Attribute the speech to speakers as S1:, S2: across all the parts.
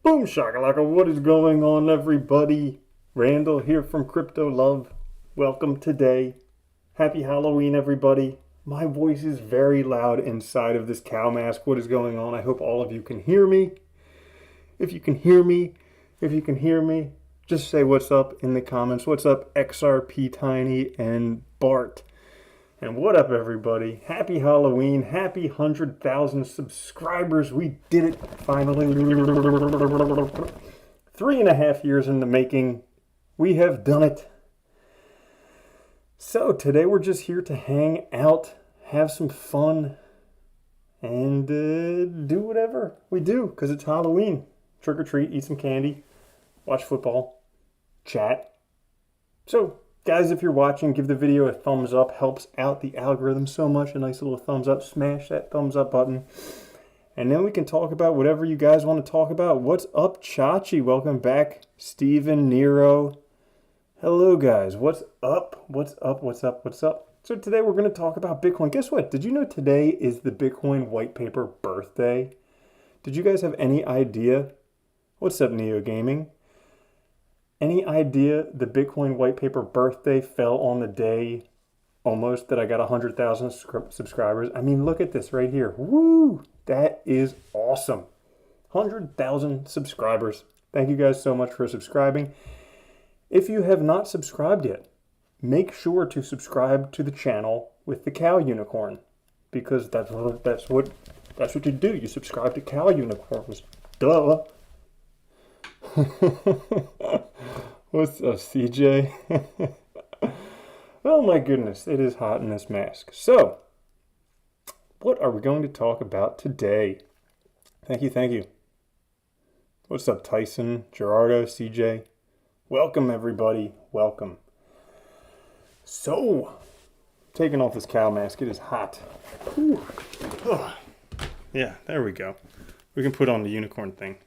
S1: Boom shakalaka, what is going on, everybody? Randall here from Crypto Love. Welcome today. Happy Halloween, everybody. My voice is very loud inside of this cow mask. What is going on? I hope all of you can hear me. If you can hear me, just say what's up in the comments. What's up, XRP Tiny and Bart? And what up, everybody? Happy Halloween. Happy 100,000 subscribers. We did it finally. 3.5 years in the making. We have done it. So today we're just here to hang out, have some fun, and do whatever we do because it's Halloween. Trick or treat, eat some candy, watch football, chat. So guys, if you're watching, give the video a thumbs up. Helps out the algorithm so much. A nice little thumbs up. Smash that thumbs up button. And then we can talk about whatever you guys want to talk about. What's up, Chachi? Welcome back. Steven, Nero. Hello, guys. What's up? What's up? What's up? What's up? So today we're going to talk about Bitcoin. Guess what? Did you know today is the Bitcoin white paper birthday? Did you guys have any idea? What's up, Neo Gaming? Any idea the Bitcoin white paper birthday fell on the day almost that I got 100,000 subscribers? I mean, look at this right here. Woo! That is awesome. 100,000 subscribers. Thank you guys so much for subscribing. If you have not subscribed yet, make sure to subscribe to the channel with the cow unicorn, because that's what you do. You subscribe to cow unicorns. Duh. What's up, CJ? Oh my goodness, it is hot in this mask. So, what are we going to talk about today? Thank you. What's up, Tyson, Gerardo, CJ? Welcome, everybody. Welcome. So, taking off this cow mask, it is hot. Oh. Yeah, there we go. We can put on the unicorn thing.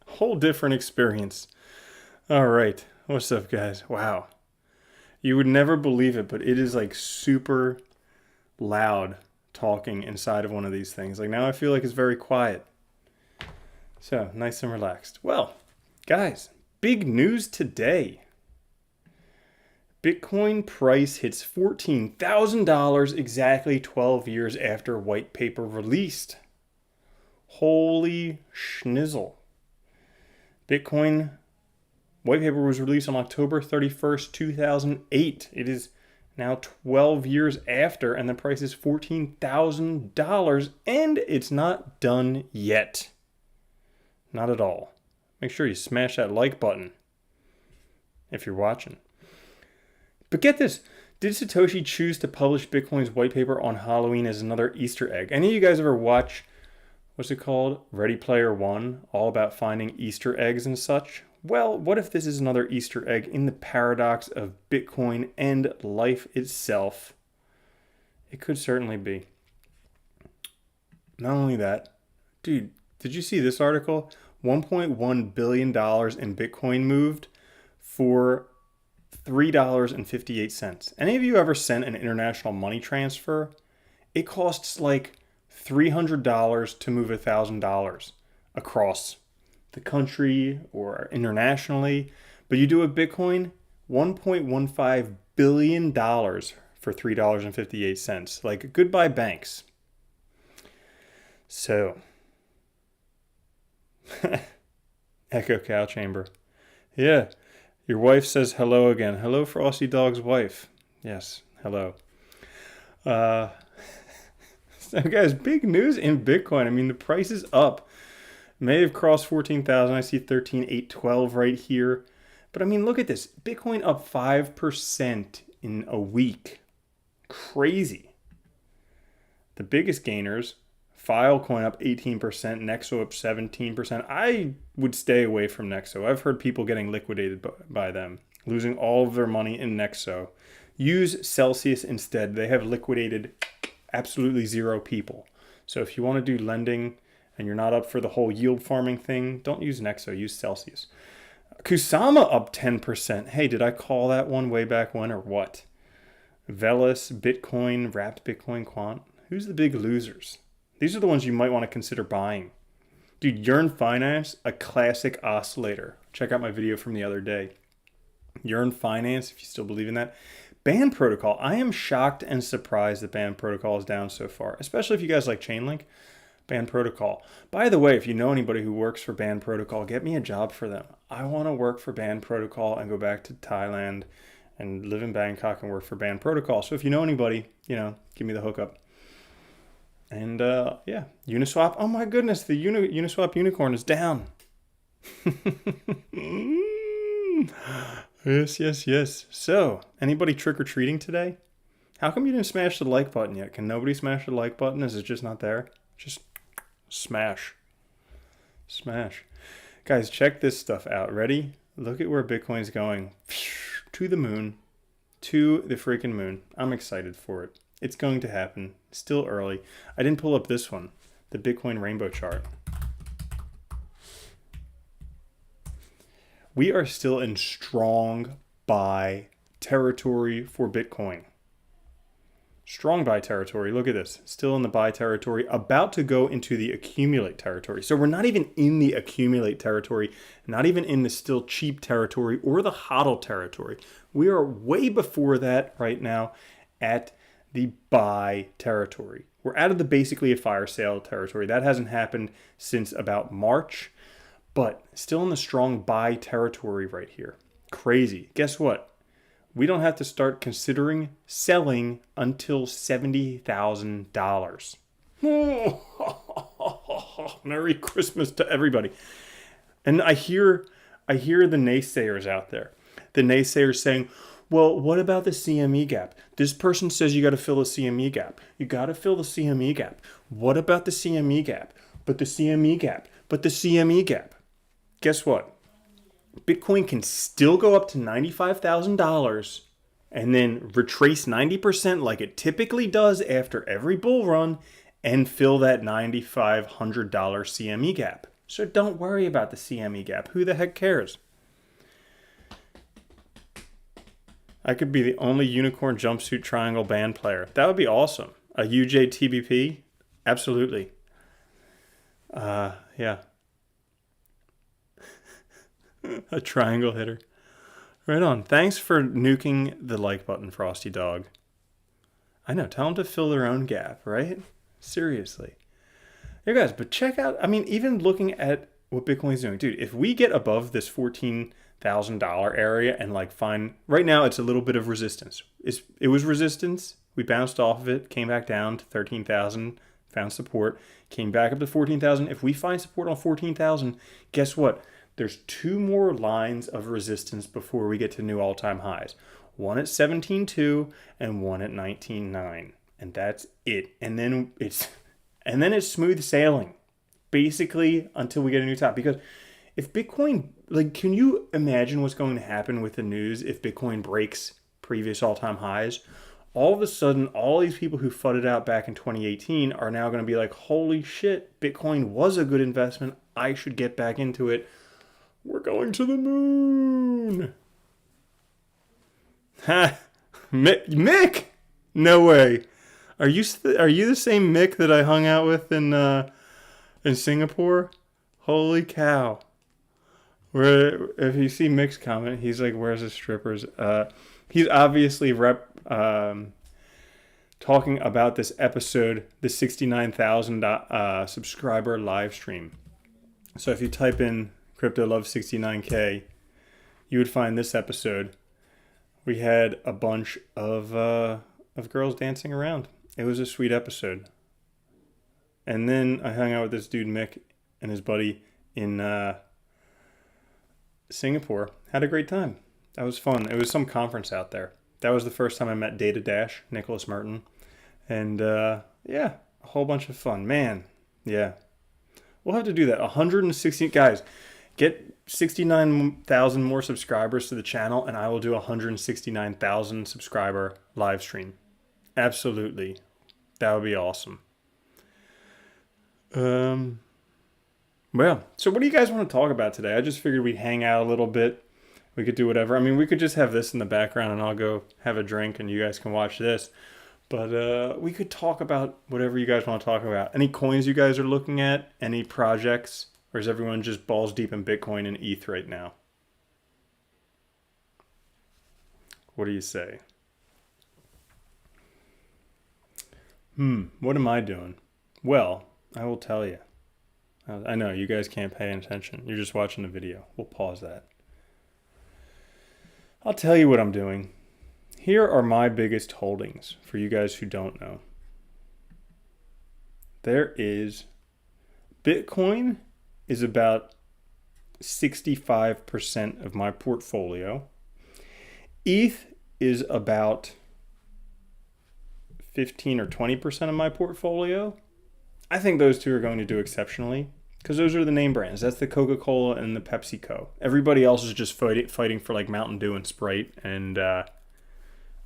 S1: Whole different experience. All right, what's up, guys? Wow, you would never believe it, but it is like super loud talking inside of one of these things. Like now I feel like it's very quiet. So nice and relaxed. Well, guys, big news today. Bitcoin price hits $14,000 exactly 12 years after white paper released. Holy schnizzle. Bitcoin white paper was released on October 31st, 2008. It is now 12 years after, and the price is $14,000, and it's not done yet. Not at all. Make sure you smash that like button if you're watching. But get this. Did Satoshi choose to publish Bitcoin's white paper on Halloween as another Easter egg? Any of you guys ever watch, what's it called? Ready Player One, all about finding Easter eggs and such. Well, what if this is another Easter egg in the paradox of Bitcoin and life itself? It could certainly be. Not only that, dude, did you see this article? $1.1 billion in Bitcoin moved for $3.58. Any of you ever sent an international money transfer? It costs like $300 to move $1,000 across the country or internationally, but you do a Bitcoin, $1.15 billion for $3.58. Like, goodbye banks. So, Echo Cow Chamber. Yeah, your wife says hello again. Hello, Frosty Dog's wife. Yes, hello. So guys, big news in Bitcoin. I mean, the price is up. May have crossed 14,000. I see 13,812 right here. But I mean, look at this. Bitcoin up 5% in a week. Crazy. The biggest gainers, Filecoin up 18%, Nexo up 17%. I would stay away from Nexo. I've heard people getting liquidated by them, losing all of their money in Nexo. Use Celsius instead. They have liquidated absolutely zero people. So if you want to do lending and you're not up for the whole yield farming thing, don't use Nexo, use Celsius. Kusama up 10%. Hey, did I call that one way back when or what? Velas, Bitcoin, Wrapped Bitcoin Quant. Who's the big losers? These are the ones you might want to consider buying. Dude, Yearn Finance, a classic oscillator. Check out my video from the other day. Yearn Finance, if you still believe in that. Band Protocol. I am shocked and surprised that Band Protocol is down so far, especially if you guys like Chainlink. Band Protocol. By the way, if you know anybody who works for Band Protocol, get me a job for them. I want to work for Band Protocol and go back to Thailand and live in Bangkok and work for Band Protocol. So if you know anybody, give me the hookup. And yeah, Uniswap. Oh my goodness, the Uniswap unicorn is down. Yes. So, anybody trick-or-treating today? How come you didn't smash the like button yet? Can nobody smash the like button? Is it just not there? Just smash. Guys, check this stuff out. Ready? Look at where Bitcoin's going. To the moon. To the freaking moon. I'm excited for it. It's going to happen. Still early. I didn't pull up this one. The Bitcoin rainbow chart. We are still in strong buy territory for Bitcoin. Strong buy territory. Look at this. Still in the buy territory. About to go into the accumulate territory. So we're not even in the accumulate territory. Not even in the still cheap territory or the hodl territory. We are way before that right now at the buy territory. We're out of the basically a fire sale territory. That hasn't happened since about March. But still in the strong buy territory right here. Crazy. Guess what? We don't have to start considering selling until $70,000. Merry Christmas to everybody. And I hear the naysayers out there. The naysayers saying, well, what about the CME gap? This person says you got to fill the CME gap. You got to fill the CME gap. What about the CME gap? But the CME gap. But the CME gap. Guess what? Bitcoin can still go up to $95,000 and then retrace 90% like it typically does after every bull run and fill that $9,500 CME gap. So don't worry about the CME gap. Who the heck cares? I could be the only unicorn jumpsuit triangle band player. That would be awesome. A UJTBP? Absolutely. Yeah. A triangle hitter. Right on. Thanks for nuking the like button, Frosty Dog. I know. Tell them to fill their own gap, right? Seriously. Hey guys, but check out, even looking at what Bitcoin's doing. Dude, if we get above this $14,000 area and find, right now it's a little bit of resistance. It was resistance. We bounced off of it, came back down to 13,000, found support, came back up to 14,000. If we find support on 14,000, guess what? There's 2 more lines of resistance before we get to new all-time highs. One at 17.2 and one at 19.9. And that's it. And then it's smooth sailing. Basically until we get a new top. Because if Bitcoin, can you imagine what's going to happen with the news if Bitcoin breaks previous all-time highs? All of a sudden, all these people who fudded out back in 2018 are now going to be like, holy shit, Bitcoin was a good investment. I should get back into it. We're going to the moon. Ha! Mick? No way. Are you the same Mick that I hung out with in Singapore? Holy cow. If you see Mick's comment, he's like, where's the strippers? He's obviously talking about this episode, the 69,000 subscriber live stream. So if you type in Crypto Love 69K, you would find this episode. We had a bunch of girls dancing around. It was a sweet episode. And then I hung out with this dude Mick and his buddy in Singapore. Had a great time. That was fun. It was some conference out there. That was the first time I met Data Dash, Nicholas Merton. And yeah, a whole bunch of fun. Man, yeah. We'll have to do that. 160 guys. Get 69,000 more subscribers to the channel, and I will do a 169,000 subscriber live stream. Absolutely. That would be awesome. Well, so what do you guys want to talk about today? I just figured we'd hang out a little bit. We could do whatever. We could just have this in the background, and I'll go have a drink, and you guys can watch this. But we could talk about whatever you guys want to talk about. Any coins you guys are looking at? Any projects? Or is everyone just balls deep in Bitcoin and ETH right now? What do you say? What am I doing? Well, I will tell you. I know you guys can't pay attention. You're just watching the video. We'll pause that. I'll tell you what I'm doing. Here are my biggest holdings for you guys who don't know. Bitcoin is about 65% of my portfolio. ETH is about 15 or 20% of my portfolio. I think those two are going to do exceptionally because those are the name brands. That's the Coca-Cola and the PepsiCo. Everybody else is just fighting for like Mountain Dew and Sprite and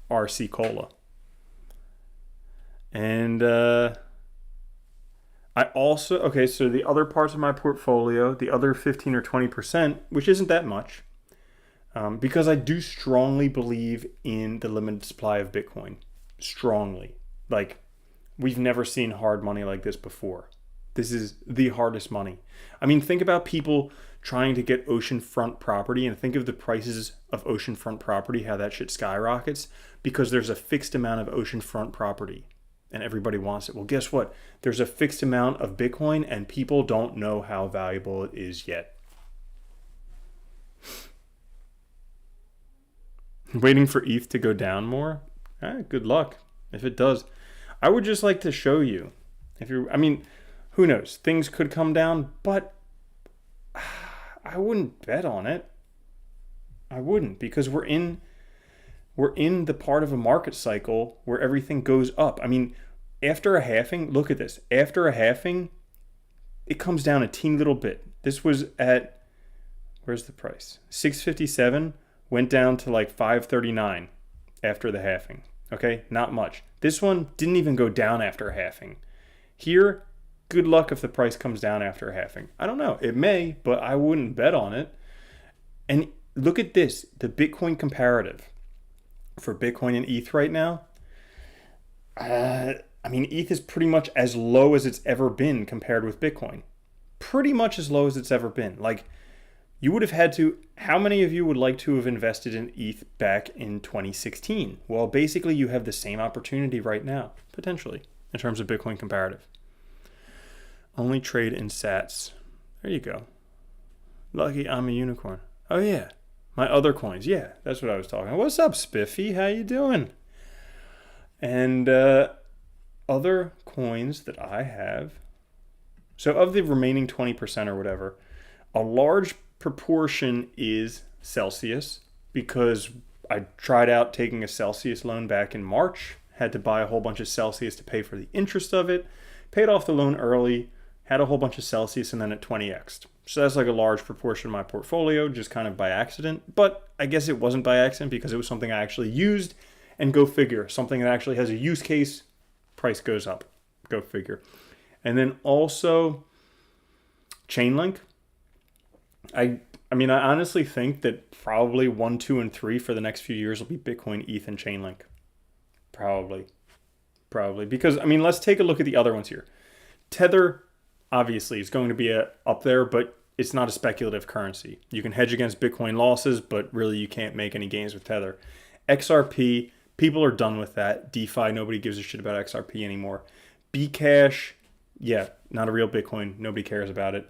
S1: RC Cola. And I also, okay, so the other parts of my portfolio, the other 15 or 20%, which isn't that much, because I do strongly believe in the limited supply of Bitcoin. Strongly. Like, we've never seen hard money like this before. This is the hardest money. I mean, think about people trying to get oceanfront property and think of the prices of oceanfront property, how that shit skyrockets because there's a fixed amount of oceanfront property and everybody wants it. Well, guess what? There's a fixed amount of Bitcoin and people don't know how valuable it is yet. Waiting for ETH to go down more? Good luck if it does. I would just like to show you. Who knows? Things could come down, but I wouldn't bet on it. I wouldn't, because we're in the part of a market cycle where everything goes up. I mean, after a halving, look at this. After a halving, it comes down a teeny little bit. This was at, where's the price? 657, went down to like 539 after the halving. Okay, not much. This one didn't even go down after a halving. Here, good luck if the price comes down after a halving. I don't know. It may, but I wouldn't bet on it. And look at this, the Bitcoin comparative for Bitcoin and ETH right now. ETH is pretty much as low as it's ever been compared with Bitcoin. Pretty much as low as it's ever been. Like, you would have had to, how many of you would like to have invested in ETH back in 2016? Well, basically you have the same opportunity right now, potentially, in terms of Bitcoin comparative. Only trade in sats. There you go. Lucky I'm a unicorn. Oh yeah, my other coins. Yeah, that's what I was talking about. What's up, Spiffy? How you doing? And other coins that I have. So of the remaining 20% or whatever, a large proportion is Celsius because I tried out taking a Celsius loan back in March, had to buy a whole bunch of Celsius to pay for the interest of it, paid off the loan early, had a whole bunch of Celsius, and then it 20x'd. So that's like a large proportion of my portfolio, just kind of by accident. But I guess it wasn't by accident because it was something I actually used, and go figure, something that actually has a use case, price goes up. Go figure. And then also Chainlink. I honestly think that probably 1, 2, and 3 for the next few years will be Bitcoin, ETH, and Chainlink. Probably. Because, let's take a look at the other ones here. Tether, obviously, is going to be up there, but it's not a speculative currency. You can hedge against Bitcoin losses, but really you can't make any gains with Tether. XRP, people are done with that. DeFi, nobody gives a shit about XRP anymore. Bcash, yeah, not a real Bitcoin. Nobody cares about it.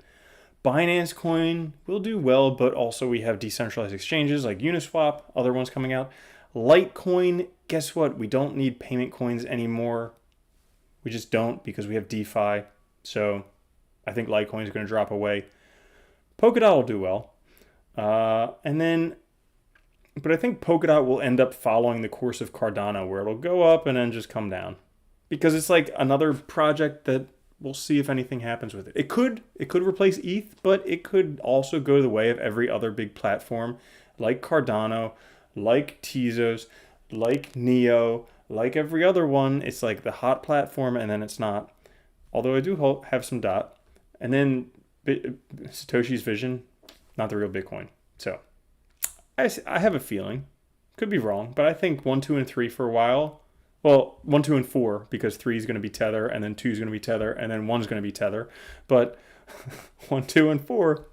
S1: Binance Coin will do well, but also we have decentralized exchanges like Uniswap, other ones coming out. Litecoin, guess what? We don't need payment coins anymore. We just don't because we have DeFi. So I think Litecoin is going to drop away. Polkadot will do well. But I think Polkadot will end up following the course of Cardano where it'll go up and then just come down. Because it's like another project that we'll see if anything happens with it. It could replace ETH, but it could also go the way of every other big platform like Cardano, like Tezos, like Neo, like every other one. It's like the hot platform and then it's not. Although I do have some DOT. And then Satoshi's Vision, not the real Bitcoin. So I have a feeling. Could be wrong, but I think 1, 2, and 3 for a while Well, 1, 2, and 4, because 3 is going to be Tether, and then 2 is going to be Tether, and then 1 is going to be Tether. But 1, 2, and 4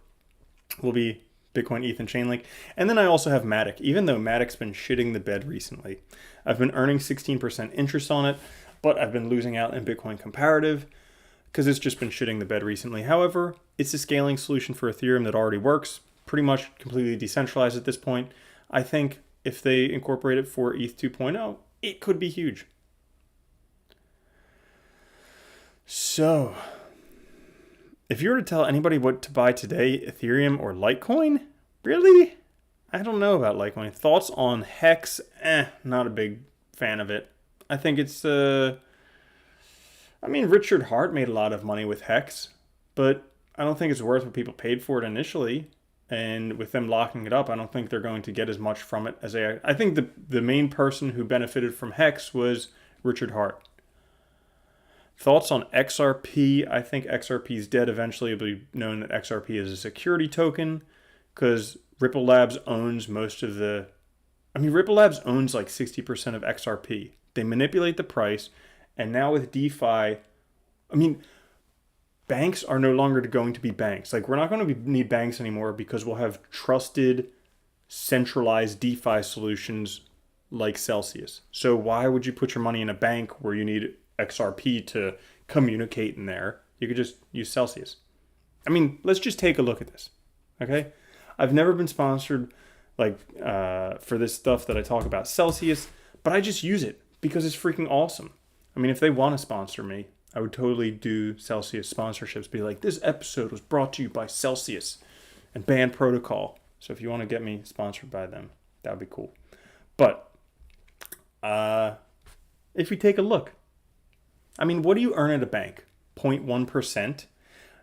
S1: will be Bitcoin, ETH, and Chainlink. And then I also have Matic. Even though Matic's been shitting the bed recently, I've been earning 16% interest on it, but I've been losing out in Bitcoin comparative because it's just been shitting the bed recently. However, it's a scaling solution for Ethereum that already works, pretty much completely decentralized at this point. I think if they incorporate it for ETH 2.0, it could be huge. So, if you were to tell anybody what to buy today, Ethereum or Litecoin, really? I don't know about Litecoin. Thoughts on Hex? Not a big fan of it. I think it's, Richard Hart made a lot of money with Hex, but I don't think it's worth what people paid for it initially. And with them locking it up, I don't think they're going to get as much from it as they... I think the main person who benefited from Hex was Richard Hart. Thoughts on XRP? I think XRP is dead. Eventually it'll be known that XRP is a security token because Ripple Labs owns most of the... Ripple Labs owns like 60% of XRP. They manipulate the price. And now with DeFi... banks are no longer going to be banks. Like, we're not going to need banks anymore because we'll have trusted, centralized DeFi solutions like Celsius. So why would you put your money in a bank where you need XRP to communicate in there? You could just use Celsius. Let's just take a look at this, okay? I've never been sponsored for this stuff that I talk about, Celsius, but I just use it because it's freaking awesome. If they want to sponsor me, I would totally do Celsius sponsorships. Be like, this episode was brought to you by Celsius and Band Protocol. So if you want to get me sponsored by them, that would be cool. But if we take a look, what do you earn at a bank? 0.1%.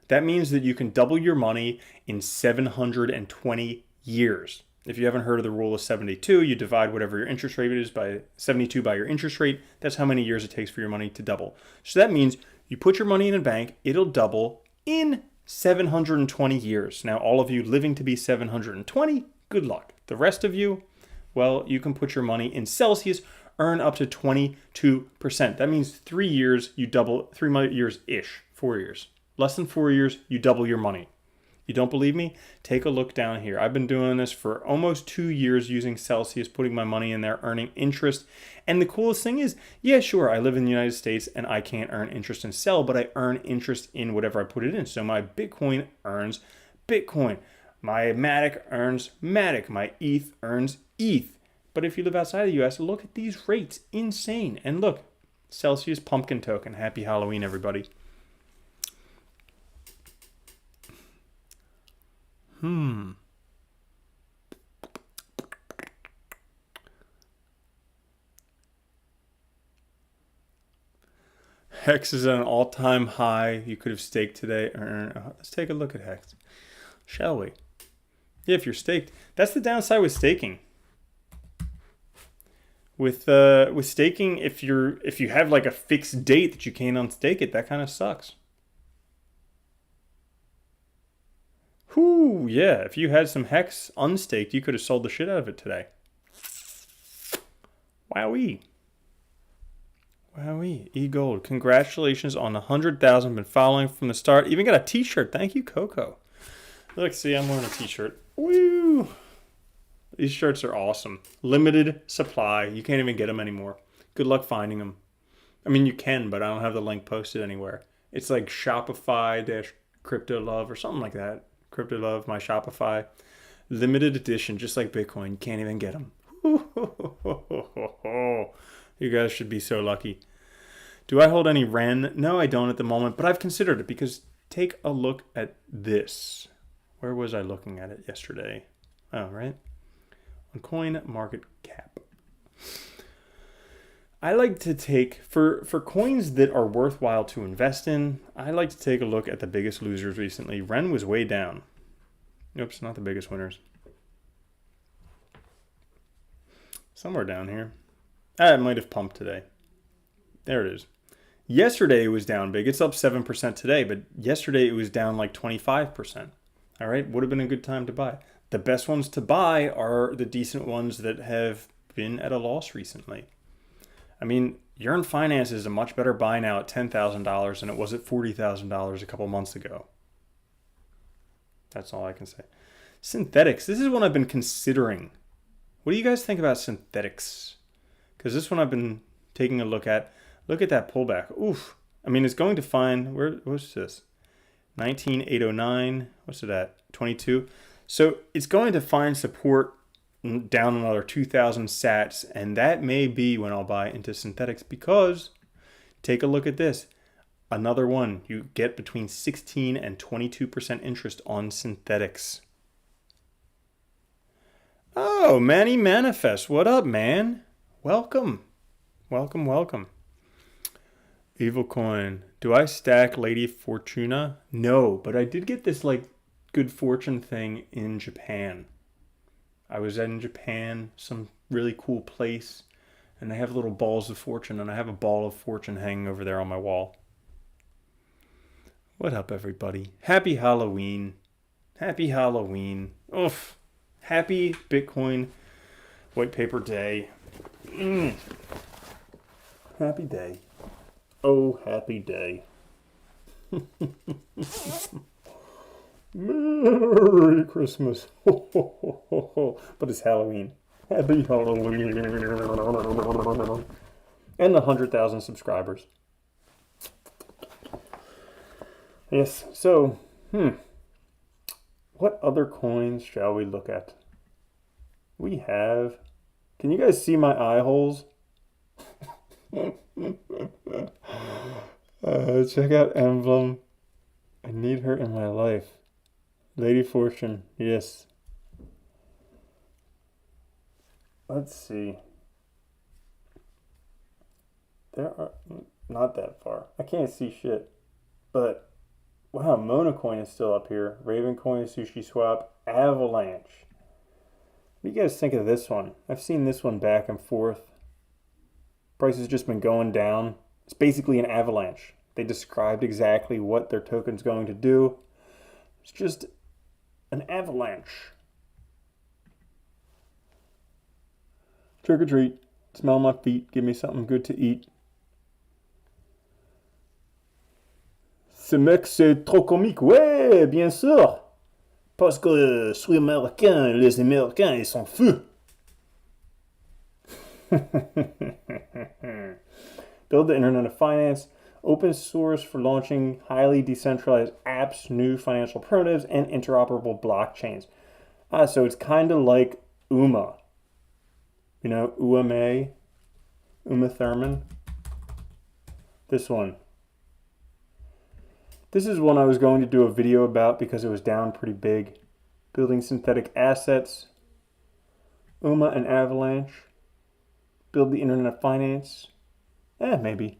S1: That means that you can double your money in 720 years. If you haven't heard of the rule of 72, you divide whatever your interest rate is by 72 by your interest rate. That's how many years it takes for your money to double. So that means you put your money in a bank, it'll double in 720 years. Now, all of you living to be 720, good luck. The rest of you, well, you can put your money in Celsius, earn up to 22%. That means 3 years, you double, 3 years-ish, 4 years. Less than 4 years, you double your money. You don't believe me? Take a look down here. I've been doing this for almost 2 years using Celsius, putting my money in there, earning interest. And the coolest thing is, yeah, sure, I live in the United States and I can't earn interest in Cell, but I earn interest in whatever I put it in. So my Bitcoin earns Bitcoin. My Matic earns Matic. My ETH earns ETH. But if you live outside of the US, look at these rates. Insane. And look, Celsius pumpkin token. Happy Halloween, everybody. Hex is at an all-time high. You could have staked today. Let's take a look at Hex, shall we? Yeah, if you're staked, that's the downside with staking. With staking, if you have like a fixed date that you can't unstake it, that kind of sucks. Whoo, yeah, if you had some Hex unstaked, you could have sold the shit out of it today. Wowee. Wowee. E-Gold. Congratulations on 100,000. Been following from the start. Even got a t-shirt. Thank you, Coco. Look, see, I'm wearing a t-shirt. Woo! These shirts are awesome. Limited supply. You can't even get them anymore. Good luck finding them. You can, but I don't have the link posted anywhere. It's like Shopify-Crypto Love or something like that. Crypto Love, my Shopify. Limited edition, just like Bitcoin. You can't even get them. You guys should be so lucky. Do I hold any REN? No, I don't at the moment, but I've considered it because take a look at this. Where was I looking at it yesterday? Oh, right. On Coin Market Cap. I like to take, for coins that are worthwhile to invest in, I like to take a look at the biggest losers recently. REN was way down. Oops, not the biggest winners. Somewhere down here. It might have pumped today. There it is. Yesterday it was down big. It's up 7% today, but yesterday it was down like 25%. All right, would have been a good time to buy. The best ones to buy are the decent ones that have been at a loss recently. Yearn Finance is a much better buy now at $10,000 than it was at $40,000 a couple months ago. That's all I can say. Synthetics. This is one I've been considering. What do you guys think about synthetics? Because this one I've been taking a look at. Look at that pullback. Oof. I mean, it's going to find, what's this? 19,809. What's it at? 22. So it's going to find support down another 2,000 sats. And that may be when I'll buy into synthetics, because take a look at this. Another one. You get between 16 and 22% interest on synthetics. Oh, Manny Manifest. What up, man? Welcome. Welcome, welcome. Evil Coin. Do I stack Lady Fortuna? No, but I did get this like good fortune thing in Japan. I was in Japan, some really cool place, and they have little balls of fortune, and I have a ball of fortune hanging over there on my wall. What up, everybody? Happy Halloween. Happy Halloween. Oof. Happy Bitcoin White Paper Day. Happy day. Oh, happy day. Merry Christmas. But it's Halloween. Happy Halloween. And the 100,000 subscribers. Yes, so, what other coins shall we look at? We have... Can you guys see my eye holes? Check out Emblem. I need her in my life. Lady Fortune, yes. Let's see. There are... Not that far. I can't see shit. But... Wow, Monocoin is still up here. Ravencoin, Sushi Swap, Avalanche. What do you guys think of this one? I've seen this one back and forth. Price has just been going down. It's basically an avalanche. They described exactly what their token's going to do. It's just an avalanche. Trick or treat. Smell my feet. Give me something good to eat. Ce mec, c'est trop comique. Ouais, bien sûr. Parce que je suis américain, les Américains, ils sont fous. Build the Internet of Finance. Open source for launching highly decentralized apps, new financial primitives, and interoperable blockchains. So it's kind of like UMA. You know, UMA? Uma Thurman. This one. This is one I was going to do a video about because it was down pretty big. Building synthetic assets. UMA and Avalanche. Build the Internet of Finance. Maybe.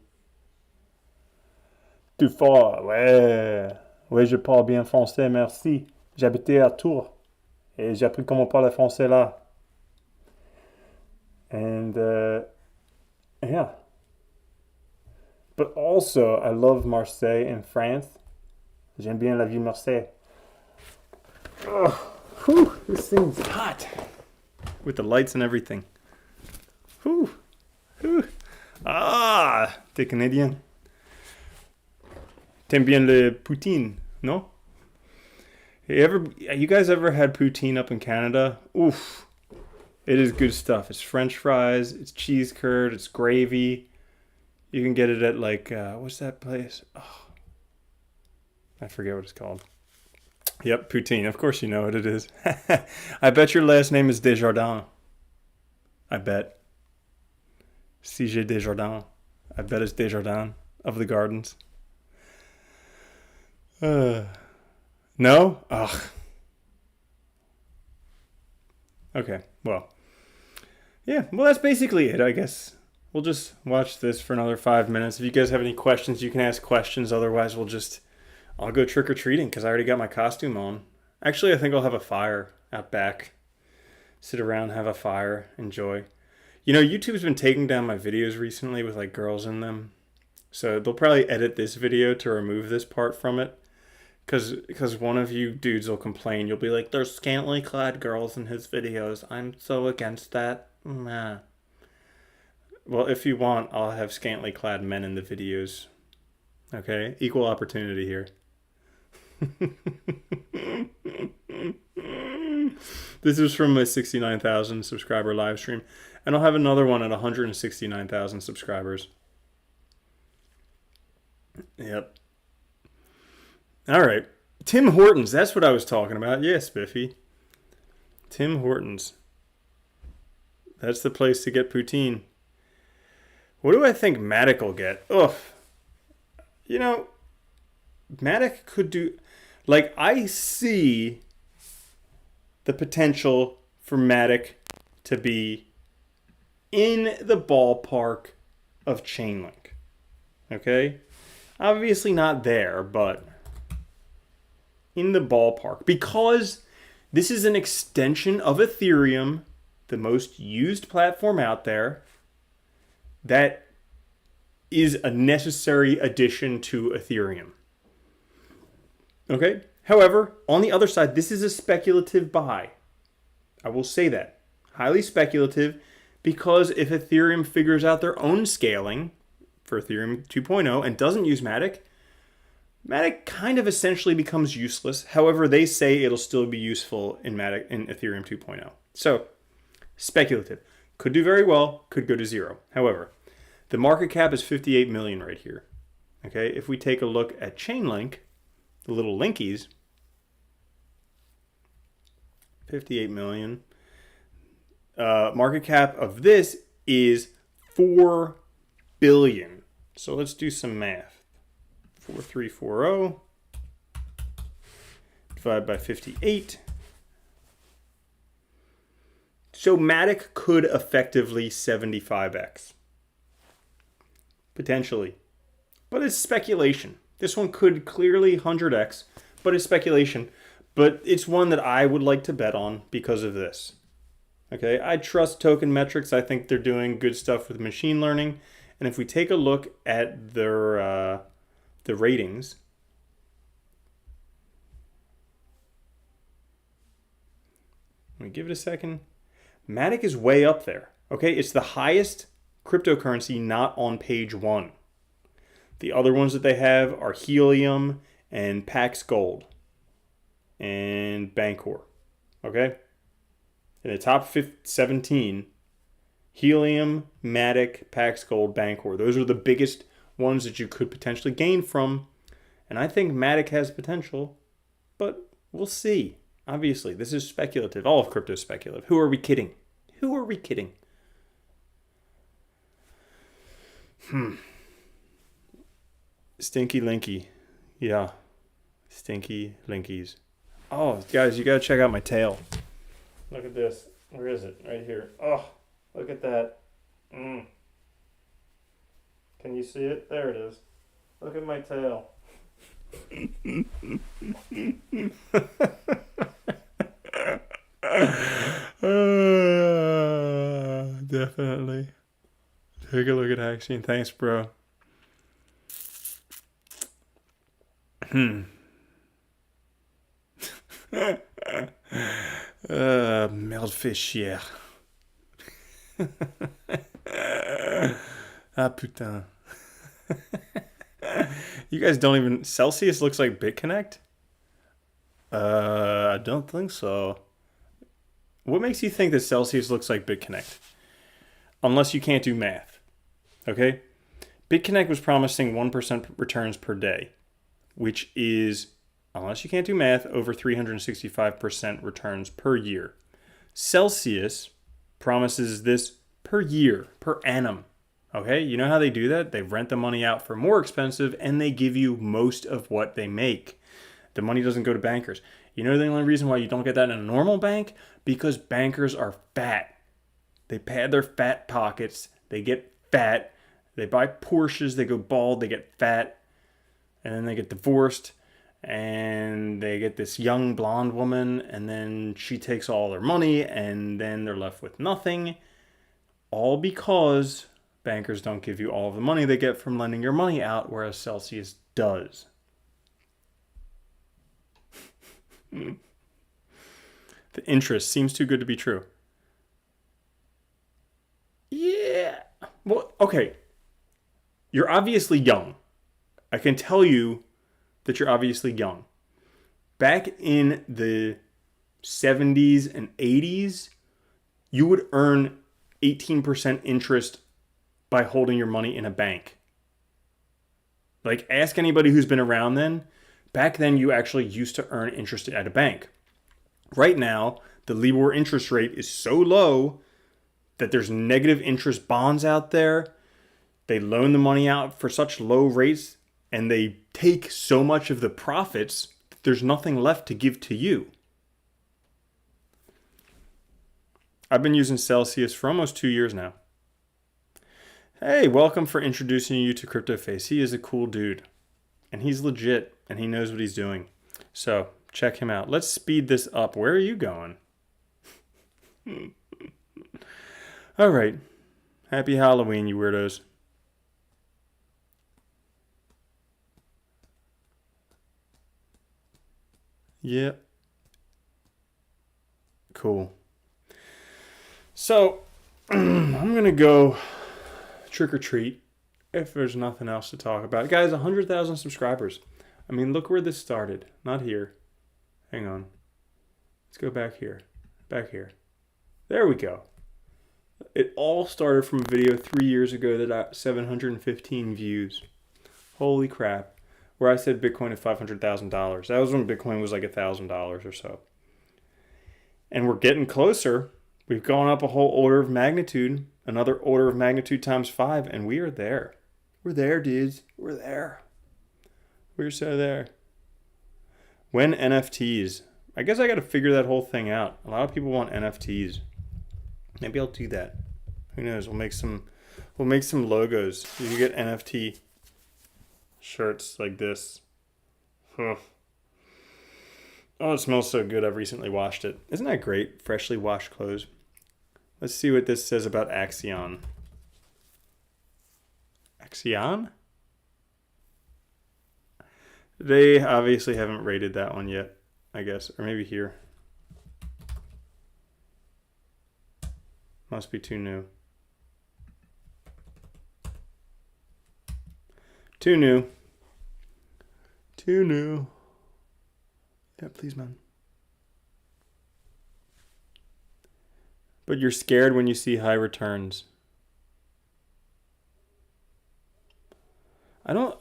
S1: Tu fort, ouais. Ouais, je parle bien français, merci. J'habitais à Tours. Et j'ai appris comment parler français là. And, yeah. But also, I love Marseille in France. J'aime bien la vie Marseille. Whew, this thing's hot. With the lights and everything. Whew. Whew. Ah, t'es Canadien. T'aimes bien le poutine, no? You guys ever had poutine up in Canada? Oof. It is good stuff. It's French fries, it's cheese curd, it's gravy. You can get it at like, what's that place? Oh, I forget what it's called. Yep, poutine. Of course you know what it is. I bet your last name is Desjardins. I bet. CJ Desjardins. I bet it's Desjardins of the Gardens. No? Ugh. Okay, well. Yeah, well, that's basically it, I guess. We'll just watch this for another 5 minutes. If you guys have any questions, you can ask questions. Otherwise, I'll go trick-or-treating because I already got my costume on. Actually, I think I'll have a fire out back. Sit around, have a fire, enjoy. You know, YouTube's been taking down my videos recently with like girls in them. So they'll probably edit this video to remove this part from it. Because one of you dudes will complain. You'll be like, there's scantily clad girls in his videos. I'm so against that. Nah. Well, if you want, I'll have scantily clad men in the videos. Okay? Equal opportunity here. This is from my 69,000 subscriber live stream. And I'll have another one at 169,000 subscribers. Yep. All right. Tim Hortons. That's what I was talking about. Yeah, Spiffy. Tim Hortons. That's the place to get poutine. What do I think Matic will get? Ugh. You know, Matic could do... Like, I see the potential for Matic to be in the ballpark of Chainlink. Okay? Obviously not there, but in the ballpark. Because this is an extension of Ethereum, the most used platform out there, that is a necessary addition to Ethereum. Okay? However, on the other side, this is a speculative buy. I will say that. Highly speculative, because if Ethereum figures out their own scaling for Ethereum 2.0 and doesn't use Matic, Matic kind of essentially becomes useless. However, they say it'll still be useful in Matic in Ethereum 2.0. So, speculative. Could do very well, could go to zero. However, the market cap is 58 million right here. Okay, if we take a look at Chainlink, the little linkies, 58 million. Market cap of this is 4 billion. So let's do some math. 4340 divided by 58. So Matic could effectively 75x. Potentially. But it's speculation. This one could clearly 100x, but it's speculation. But it's one that I would like to bet on because of this. Okay, I trust Token Metrics. I think they're doing good stuff with machine learning. And if we take a look at their the ratings, let me give it a second. Matic is way up there. Okay, it's the highest cryptocurrency not on page 1. The other ones that they have are Helium and Pax Gold and Bancor. Okay? In the top 17, Helium, Matic, Pax Gold, Bancor. Those are the biggest ones that you could potentially gain from. And I think Matic has potential, but we'll see. Obviously, this is speculative. All of crypto is speculative. Who are we kidding? Who are we kidding? Stinky Linky. Yeah. Stinky Linkies. Oh, guys, you gotta check out my tail. Look at this. Where is it? Right here. Oh, look at that. Can you see it? There it is. Look at my tail. Definitely. Take a look at Axion. Thanks, bro. Merde chier. Ah putain. You guys don't even... Celsius looks like BitConnect? I don't think so. What makes you think that Celsius looks like BitConnect? Unless you can't do math. Okay? BitConnect was promising 1% returns per day, which is, unless you can't do math, over 365% returns per year. Celsius promises this per year, per annum. Okay? You know how they do that? They rent the money out for more expensive, and they give you most of what they make. The money doesn't go to bankers. You know the only reason why you don't get that in a normal bank? Because bankers are fat. They pad their fat pockets. They get fat. They buy Porsches. They go bald. They get fat. And then they get divorced. And they get this young blonde woman. And then she takes all their money. And then they're left with nothing. All because bankers don't give you all of the money they get from lending your money out. Whereas Celsius does. The interest seems too good to be true. Yeah. Well, okay. You're obviously young. I can tell you that you're obviously young. Back in the 70s and 80s, you would earn 18% interest by holding your money in a bank. Like, ask anybody who's been around then. Back then, you actually used to earn interest at a bank. Right now, the LIBOR interest rate is so low that there's negative interest bonds out there. They loan the money out for such low rates, and they take so much of the profits that there's nothing left to give to you. I've been using Celsius for almost 2 years now. Hey, welcome for introducing you to CryptoFace. He is a cool dude, and he's legit, and he knows what he's doing. So check him out. Let's speed this up. Where are you going? All right. Happy Halloween, you weirdos. Yep. Cool. So, I'm going to go trick or treat if there's nothing else to talk about. Guys, 100,000 subscribers. I mean, look where this started. Not here. Hang on. Let's go back here. Back here. There we go. It all started from a video 3 years ago that got 715 views. Holy crap. Where I said Bitcoin at $500,000. That was when Bitcoin was like $1,000 or so. And we're getting closer. We've gone up a whole order of magnitude. Another order of magnitude times 5. And we are there. We're there, dudes. We're there. We're so there. When NFTs? I guess I got to figure that whole thing out. A lot of people want NFTs. Maybe I'll do that. Who knows? We'll make some logos. You can get NFT shirts like this. Huh. Oh, it smells so good. I've recently washed it. Isn't that great? Freshly washed clothes. Let's see what this says about Axion. Axion? They obviously haven't rated that one yet, I guess. Or maybe here. Must be too new. Too new. Too new. Yeah, please, man. But you're scared when you see high returns. I don't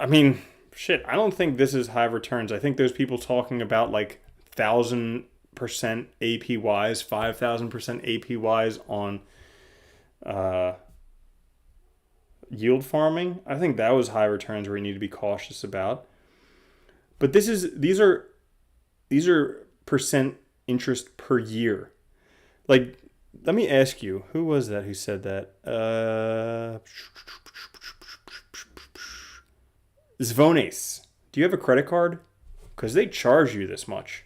S1: think this is high returns. I think there's people talking about like 1,000% APYs, 5,000% APYs on yield farming. I think that was high returns where you need to be cautious about. But these are percent interest per year. Like, let me ask you, who was that who said that? Zvones. Do you have a credit card? Because they charge you this much.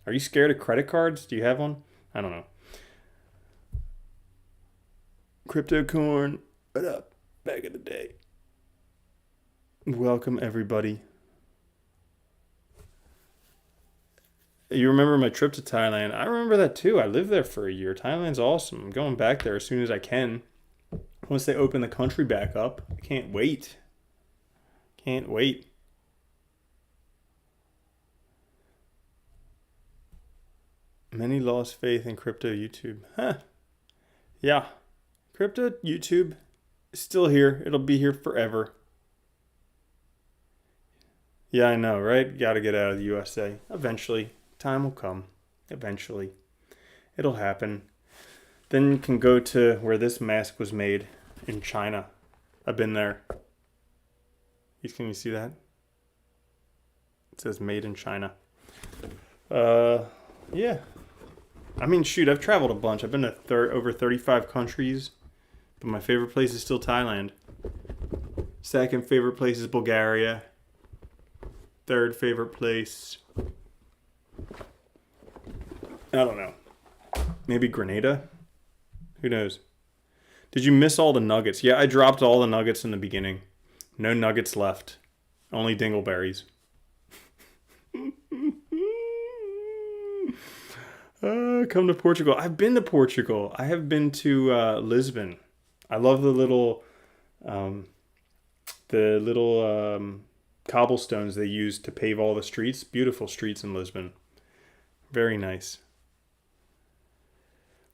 S1: Are you scared of credit cards? Do you have one? I don't know. Crypto corn. What up? Back in the day. Welcome, everybody. You remember my trip to Thailand? I remember that too. I lived there for a year. Thailand's awesome. I'm going back there as soon as I can. Once they open the country back up. I can't wait. Can't wait. Many lost faith in crypto YouTube. Huh. Yeah. Crypto YouTube is still here. It'll be here forever. Yeah, I know, right? Gotta get out of the USA. Eventually. Time will come. Eventually. It'll happen. Then you can go to where this mask was made in China. I've been there. Can you see that? It says made in China. Yeah. I mean, shoot, I've traveled a bunch. I've been to over 35 countries. But my favorite place is still Thailand. Second favorite place is Bulgaria. Third favorite place, I don't know. Maybe Grenada? Who knows? Did you miss all the nuggets? Yeah, I dropped all the nuggets in the beginning. No nuggets left. Only dingleberries. Come to Portugal. I've been to Portugal. I have been to Lisbon. I love the little cobblestones they use to pave all the streets. Beautiful streets in Lisbon. Very nice.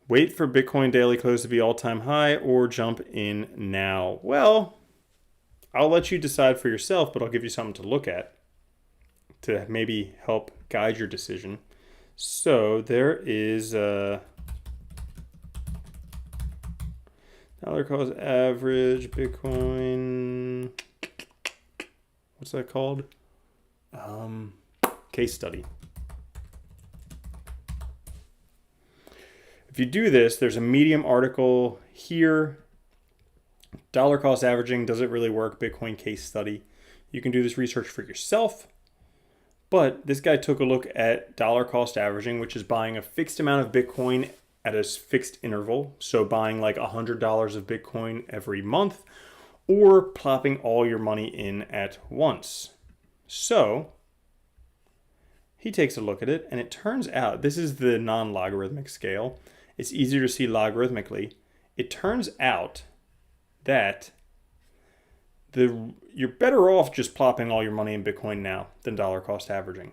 S1: Wait for Bitcoin daily close to be all-time high or jump in now. Well, I'll let you decide for yourself, but I'll give you something to look at to maybe help guide your decision. So there is dollar cost average Bitcoin. What's that called? Case study. If you do this, there's a Medium article here. Dollar cost averaging, does it really work? Bitcoin case study. You can do this research for yourself. But this guy took a look at dollar cost averaging, which is buying a fixed amount of Bitcoin at a fixed interval. So buying like $100 of Bitcoin every month, or plopping all your money in at once. So he takes a look at it, and it turns out, this is the non-logarithmic scale. It's easier to see logarithmically. It turns out that you're better off just plopping all your money in Bitcoin now than dollar cost averaging.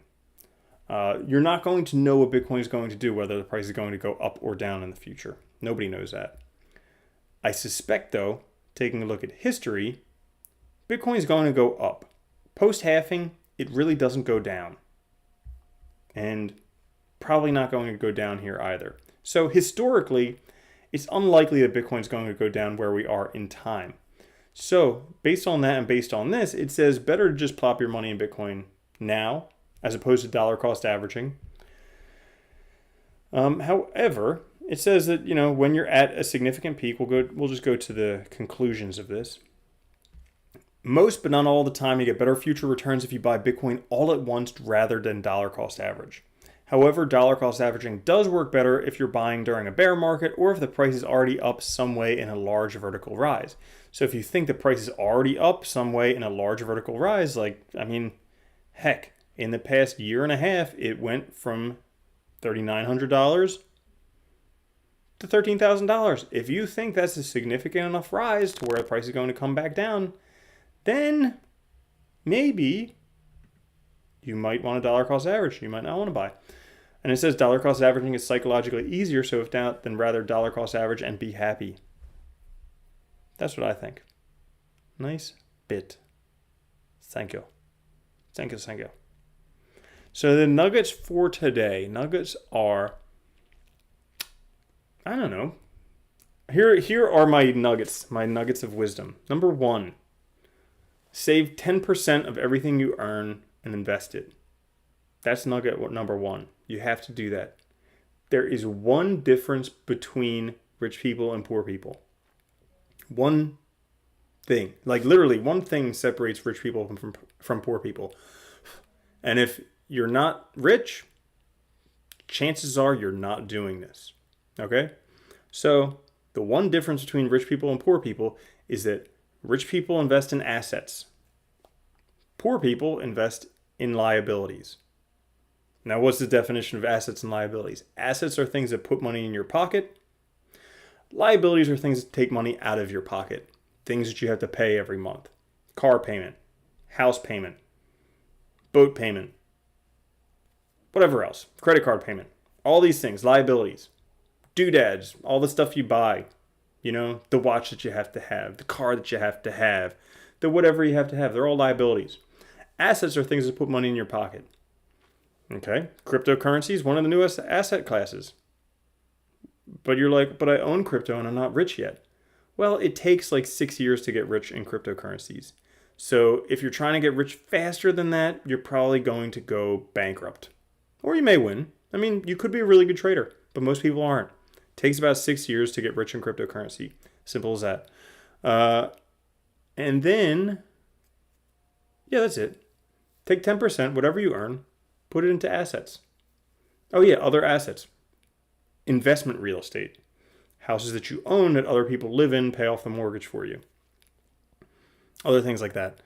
S1: You're not going to know what Bitcoin is going to do, whether the price is going to go up or down in the future. Nobody knows that. I suspect, though, taking a look at history, Bitcoin is going to go up. Post-halving, it really doesn't go down. And probably not going to go down here either. So historically, it's unlikely that Bitcoin is going to go down where we are in time. So based on that and based on this, it says better to just plop your money in Bitcoin now as opposed to dollar cost averaging. However, it says that, when you're at a significant peak, we'll just go to the conclusions of this. Most, but not all the time, you get better future returns if you buy Bitcoin all at once rather than dollar cost average. However, dollar cost averaging does work better if you're buying during a bear market or if the price is already up some way in a large vertical rise. So if you think the price is already up some way in a large vertical rise, heck, in the past year and a half, it went from $3,900 to $13,000. If you think that's a significant enough rise to where the price is going to come back down, then maybe you might want a dollar cost average. You might not want to buy. And it says dollar cost averaging is psychologically easier, so if not, then rather dollar cost average and be happy. That's what I think. Nice bit. Thank you. Thank you, thank you. So the nuggets for today. Nuggets are, I don't know. Here are my nuggets of wisdom. Number 1, save 10% of everything you earn and invest it. That's nugget number 1. You have to do that. There is one difference between rich people and poor people. One thing. Literally, one thing separates rich people from poor people. And if you're not rich, chances are you're not doing this. Okay? So, the one difference between rich people and poor people is that rich people invest in assets. Poor people invest in liabilities. Now, what's the definition of assets and liabilities? Assets are things that put money in your pocket. Liabilities are things that take money out of your pocket. Things that you have to pay every month. Car payment, house payment, boat payment, whatever else. Credit card payment. All these things, liabilities. Doodads, all the stuff you buy. The watch that you have to have, the car that you have to have, the whatever you have to have. They're all liabilities. Assets are things that put money in your pocket. Okay? Cryptocurrency is one of the newest asset classes. But you're like, but I own crypto and I'm not rich yet. Well, it takes 6 years to get rich in cryptocurrencies. So if you're trying to get rich faster than that, you're probably going to go bankrupt. Or you may win. You could be a really good trader, but most people aren't. It takes about 6 years to get rich in cryptocurrency. Simple as that. And then, that's it. Take 10%, whatever you earn, put it into assets. Oh yeah, other assets. Investment real estate. Houses that you own that other people live in, pay off the mortgage for you. Other things like that.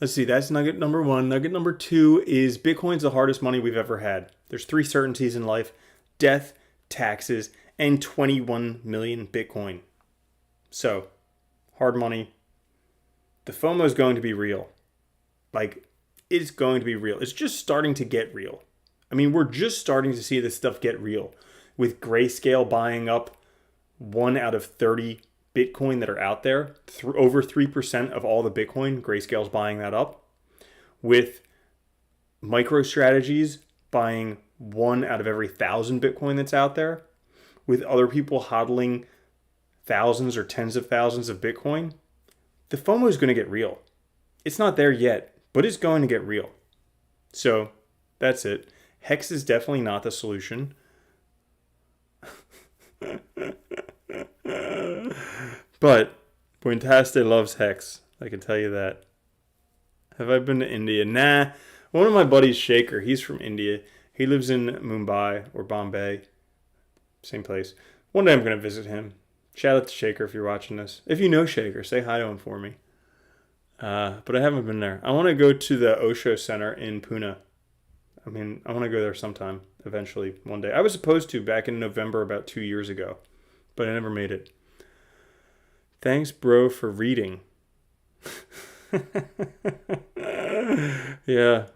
S1: Let's see, that's nugget number 1. Nugget number 2 is Bitcoin's the hardest money we've ever had. There's 3 certainties in life: death, taxes, and 21 million Bitcoin. So, hard money. The FOMO is going to be real. Like, it's going to be real. It's just starting to get real. I mean, we're just starting to see this stuff get real. With Grayscale buying up 1 out of 30 Bitcoin that are out there. Over 3% of all the Bitcoin, Grayscale's buying that up. With MicroStrategies buying 1 out of every 1,000 Bitcoin that's out there. With other people hodling thousands or tens of thousands of Bitcoin. The FOMO is going to get real. It's not there yet, but it's going to get real. So that's it. Hex is definitely not the solution. But Buentaste loves Hex. I can tell you that. Have I been to India? Nah. One of my buddies, Shaker, he's from India. He lives in Mumbai or Bombay. Same place. One day I'm going to visit him. Shout out to Shaker if you're watching this. If you know Shaker, say hi to him for me. But I haven't been there. I want to go to the Osho Center in Pune. I mean, I want to go there sometime, eventually, one day. I was supposed to back in November about 2 years ago, but I never made it. Thanks, bro, for reading. Yeah,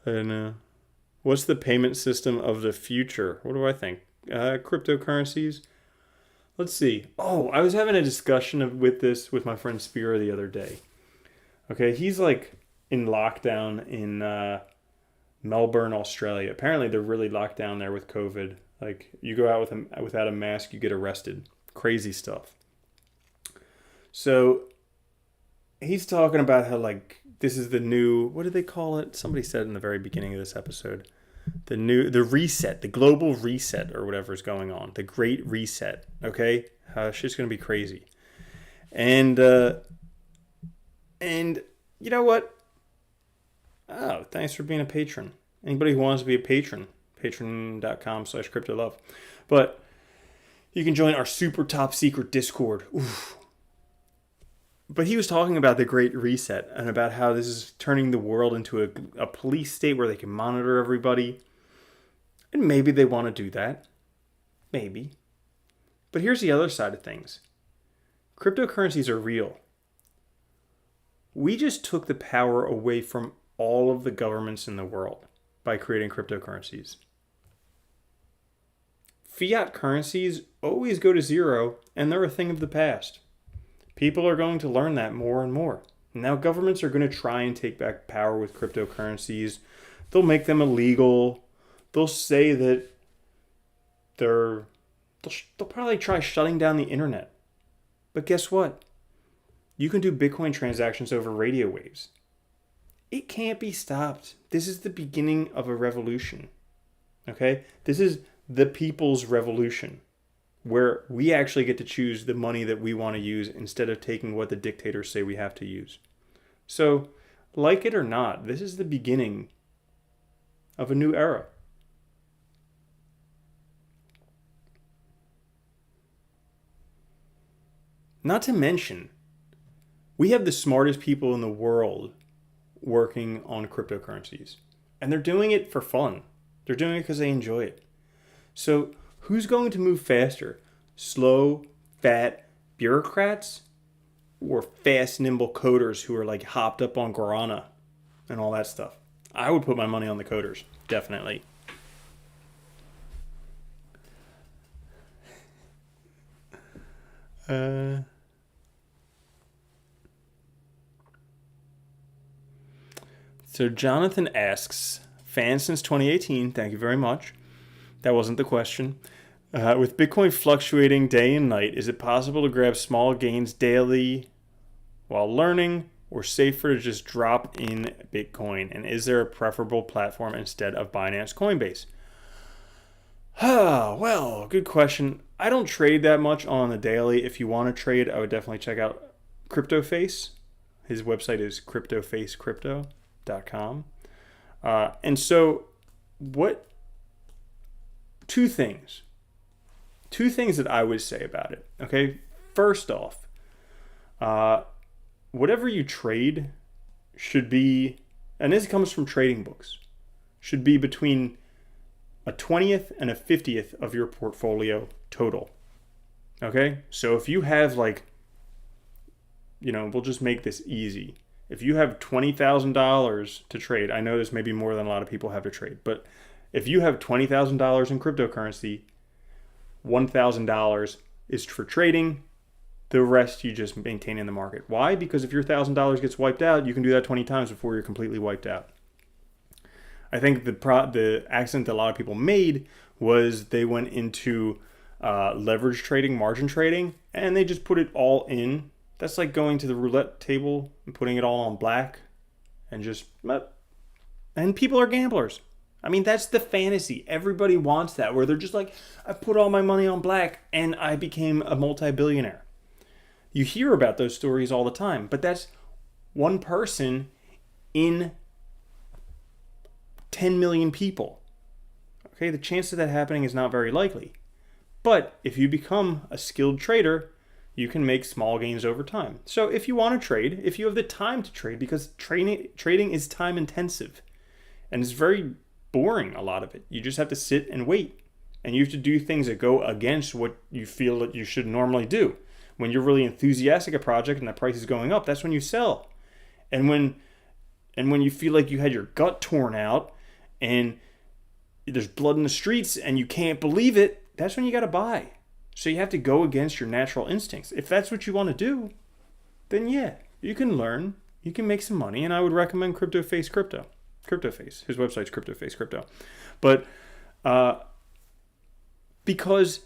S1: I know. What's the payment system of the future? What do I think? Cryptocurrencies? Let's see. Oh, I was having a discussion with my friend Spira the other day. Okay, he's like in lockdown in Melbourne, Australia. Apparently, they're really locked down there with COVID. Like, you go out without a mask, you get arrested. Crazy stuff. So, he's talking about how, like, this is the new, what did they call it? Somebody said in the very beginning of this episode. The reset, the global reset or whatever is going on. The great reset, okay? Shit's going to be crazy. And you know what? Oh, thanks for being a patron. Anybody who wants to be a patron, patreon.com/cryptolove. But you can join our super top secret Discord. Oof. But he was talking about the Great Reset and about how this is turning the world into a police state where they can monitor everybody. And maybe they want to do that. Maybe. But here's the other side of things. Cryptocurrencies are real. We just took the power away from all of the governments in the world by creating cryptocurrencies. Fiat currencies always go to zero, and they're a thing of the past. People are going to learn that more and more. Now governments are going to try and take back power with cryptocurrencies. They'll make them illegal. They'll say that they'll probably try shutting down the internet. But guess what? You can do Bitcoin transactions over radio waves. It can't be stopped. This is the beginning of a revolution. Okay? This is the people's revolution, where we actually get to choose the money that we want to use instead of taking what the dictators say we have to use. So, like it or not, this is the beginning of a new era. Not to mention, we have the smartest people in the world working on cryptocurrencies. And they're doing it for fun. They're doing it because they enjoy it. So who's going to move faster? Slow, fat bureaucrats? Or fast, nimble coders who are like hopped up on guarana and all that stuff? I would put my money on the coders. Definitely. So Jonathan asks, fan since 2018, thank you very much. That wasn't the question. With Bitcoin fluctuating day and night, is it possible to grab small gains daily while learning, or safer to just drop in Bitcoin? And is there a preferable platform instead of Binance Coinbase? Well, good question. I don't trade that much on the daily. If you want to trade, I would definitely check out CryptoFace. His website is cryptofacecrypto.com. And so, two things that I would say about it. Okay, first off, whatever you trade should be, and this comes from trading books, should be between a 20th and a 50th of your portfolio total. Okay, so if you have like we'll just make this easy. If you have $20,000 to trade, I know this may be more than a lot of people have to trade, but if you have $20,000 in cryptocurrency, $1,000 is for trading. The rest you just maintain in the market. Why? Because if your $1,000 gets wiped out, you can do that 20 times before you're completely wiped out. I think the accident that a lot of people made was they went into leverage trading, margin trading, and they just put it all in. That's like going to the roulette table and putting it all on black and and people are gamblers. I mean, that's the fantasy. Everybody wants that, where they're just like, I put all my money on black and I became a multi-billionaire. You hear about those stories all the time, but that's one person in 10 million people. Okay, the chance of that happening is not very likely. But if you become a skilled trader, you can make small gains over time. So if you want to trade, if you have the time to trade, because trading is time intensive and it's very boring, a lot of it. You just have to sit and wait, and you have to do things that go against what you feel that you should normally do. When you're really enthusiastic a project and the price is going up, that's when you sell. And when you feel like you had your gut torn out and there's blood in the streets and you can't believe it, that's when you got to buy. So you have to go against your natural instincts. If that's what you want to do, then yeah, you can learn, you can make some money, and I would recommend CryptoFace Crypto. CryptoFace. His website's CryptoFace Crypto. But because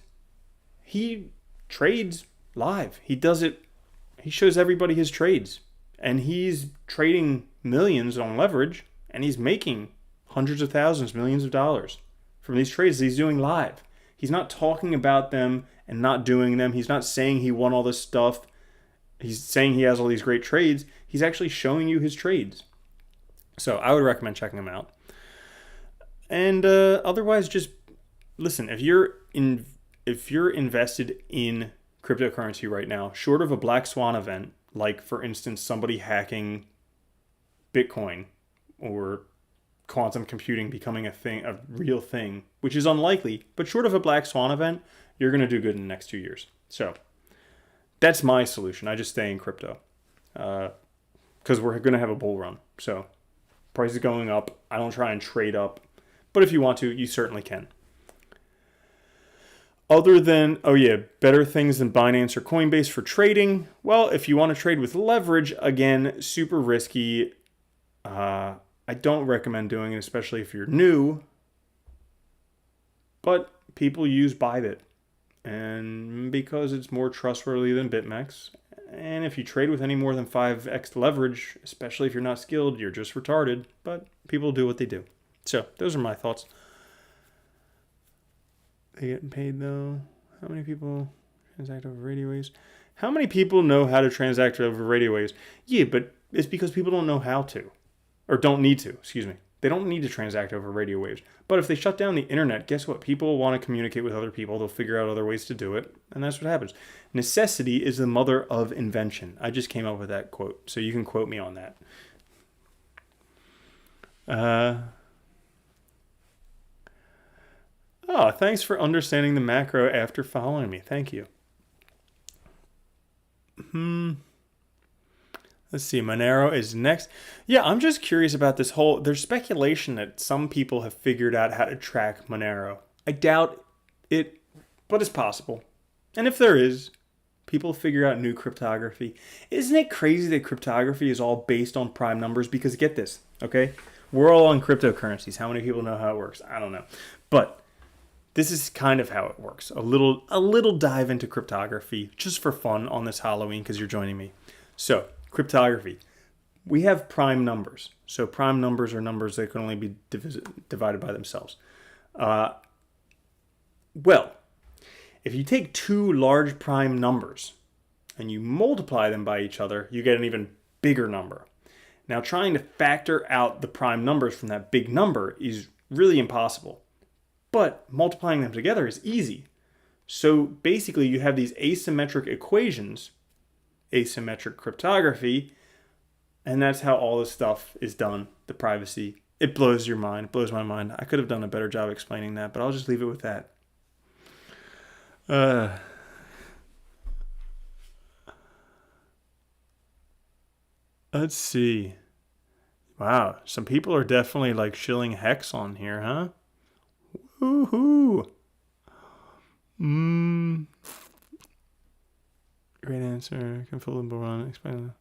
S1: he trades live. He does it. He shows everybody his trades, and he's trading millions on leverage, and he's making hundreds of thousands, millions of dollars from these trades that he's doing live. He's not talking about them and not doing them. He's not saying he won all this stuff. He's saying he has all these great trades. He's actually showing you his trades. So I would recommend checking him out. And otherwise, just listen. If you're invested in cryptocurrency right now, short of a black swan event, like for instance somebody hacking Bitcoin or quantum computing becoming a real thing, which is unlikely, but short of a black swan event, you're going to do good in the next 2 years. So that's my solution. I just stay in crypto because we're going to have a bull run. So price is going up. I don't try and trade up, but if you want to, you certainly can. Other than, better things than Binance or Coinbase for trading. Well, if you want to trade with leverage, again, super risky. I don't recommend doing it, especially if you're new. But people use Bybit, and because it's more trustworthy than BitMEX. And if you trade with any more than 5x leverage, especially if you're not skilled, you're just retarded. But people do what they do. So those are my thoughts. They getting paid though? How many people transact over radio waves? How many people know how to transact over radio waves? Yeah, but it's because people don't know how to. Or don't need to, excuse me. They don't need to transact over radio waves. But if they shut down the internet, guess what? People want to communicate with other people. They'll figure out other ways to do it. And that's what happens. Necessity is the mother of invention. I just came up with that quote. So you can quote me on that. Oh, thanks for understanding the macro after following me. Thank you. Let's see. Monero is next. Yeah, I'm just curious about this whole... There's speculation that some people have figured out how to track Monero. I doubt it, but it's possible. And if there is, people figure out new cryptography. Isn't it crazy that cryptography is all based on prime numbers? Because get this, okay? We're all on cryptocurrencies. How many people know how it works? I don't know. But... this is kind of how it works. A little dive into cryptography just for fun on this Halloween because you're joining me. So, cryptography. We have prime numbers. So prime numbers are numbers that can only be divided by themselves. Well, if you take two large prime numbers and you multiply them by each other, you get an even bigger number. Now, trying to factor out the prime numbers from that big number is really impossible. But multiplying them together is easy. So basically you have these asymmetric equations, asymmetric cryptography, and that's how all this stuff is done, the privacy. It blows your mind, it blows my mind. I could have done a better job explaining that, but I'll just leave it with that. Let's see. Wow, some people are definitely like shilling hex on here, huh? Woohoo! Great answer. Can fill the run. Explain.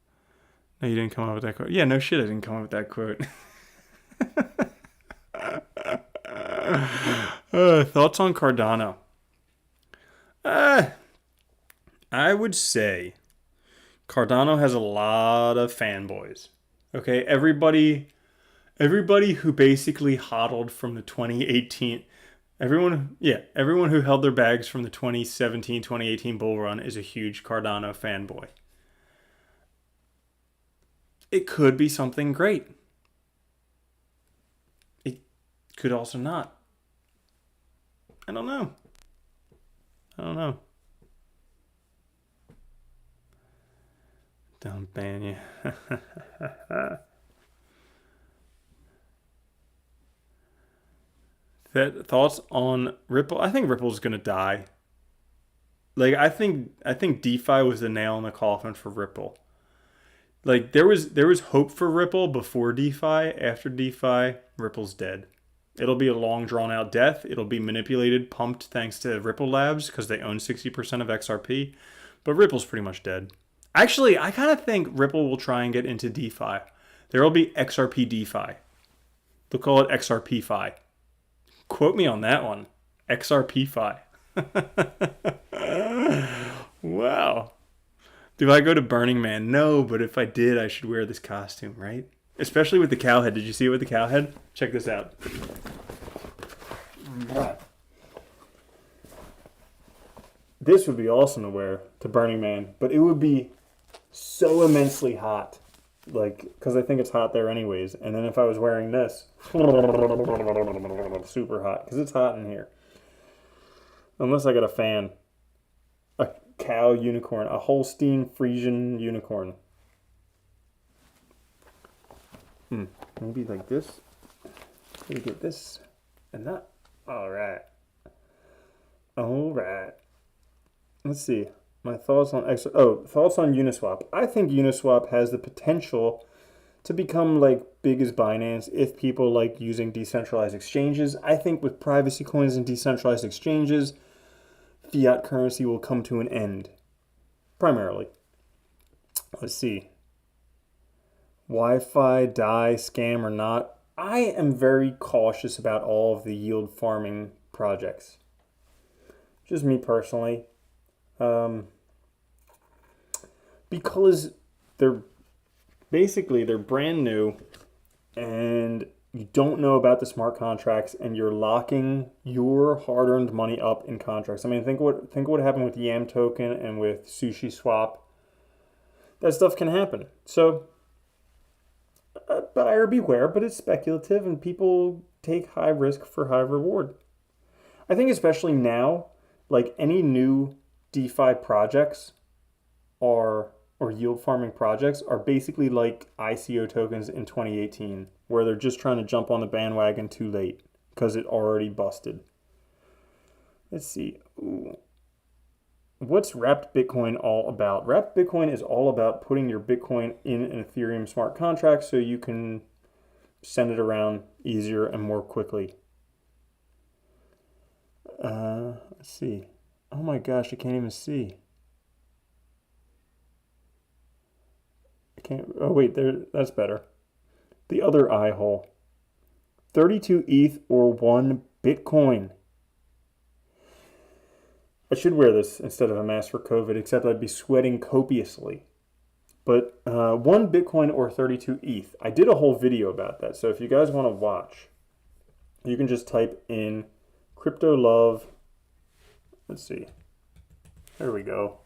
S1: No, you didn't come up with that quote. Yeah, no shit, I didn't come up with that quote. Thoughts on Cardano? I would say Cardano has a lot of fanboys. Okay, everybody who basically hodled from the 2018, everyone who held their bags from the 2017-2018 bull run is a huge Cardano fanboy. It could be something great. It could also not. I don't know. Don't ban you. Thoughts on Ripple? I think Ripple's gonna die. Like I think DeFi was the nail in the coffin for Ripple. Like there was hope for Ripple before DeFi. After DeFi, Ripple's dead. It'll be a long drawn out death. It'll be manipulated, pumped thanks to Ripple Labs because they own 60% of XRP. But Ripple's pretty much dead. Actually, I kind of think Ripple will try and get into DeFi. There will be XRP DeFi. They'll call it XRP-Fi. Quote me on that one. XRP-Fi. Wow. Do I go to Burning Man? No, but if I did, I should wear this costume, right? Especially with the cow head. Did you see it with the cow head? Check this out. This would be awesome to wear to Burning Man, but it would be so immensely hot. Like, because I think it's hot there anyways. And then if I was wearing this, super hot, because it's hot in here. Unless I got a fan. A cow unicorn, a Holstein Friesian unicorn. Maybe like this. Maybe get this and that. All right. Let's see. My thoughts on thoughts on Uniswap. I think Uniswap has the potential to become like big as Binance if people like using decentralized exchanges. I think with privacy coins and decentralized exchanges, fiat currency will come to an end. Primarily. Let's see. Wi-Fi, DAI, scam or not. I am very cautious about all of the yield farming projects. Just me personally. Because they're brand new and you don't know about the smart contracts and you're locking your hard-earned money up in contracts. I mean, think what happened with Yam token and with Sushi Swap. That stuff can happen. So buyer beware, but it's speculative and people take high risk for high reward. I think especially now, like any new DeFi projects or yield farming projects are basically like ICO tokens in 2018, where they're just trying to jump on the bandwagon too late because it already busted. Let's see. Ooh. What's Wrapped Bitcoin all about? Wrapped Bitcoin is all about putting your Bitcoin in an Ethereum smart contract so you can send it around easier and more quickly. Let's see. Oh my gosh, I can't even see. I can't. Oh wait, that's better. The other eye hole. 32 ETH or 1 Bitcoin. I should wear this instead of a mask for COVID, except I'd be sweating copiously. But 1 Bitcoin or 32 ETH. I did a whole video about that, so if you guys want to watch, you can just type in crypto love. Let's see. There we go.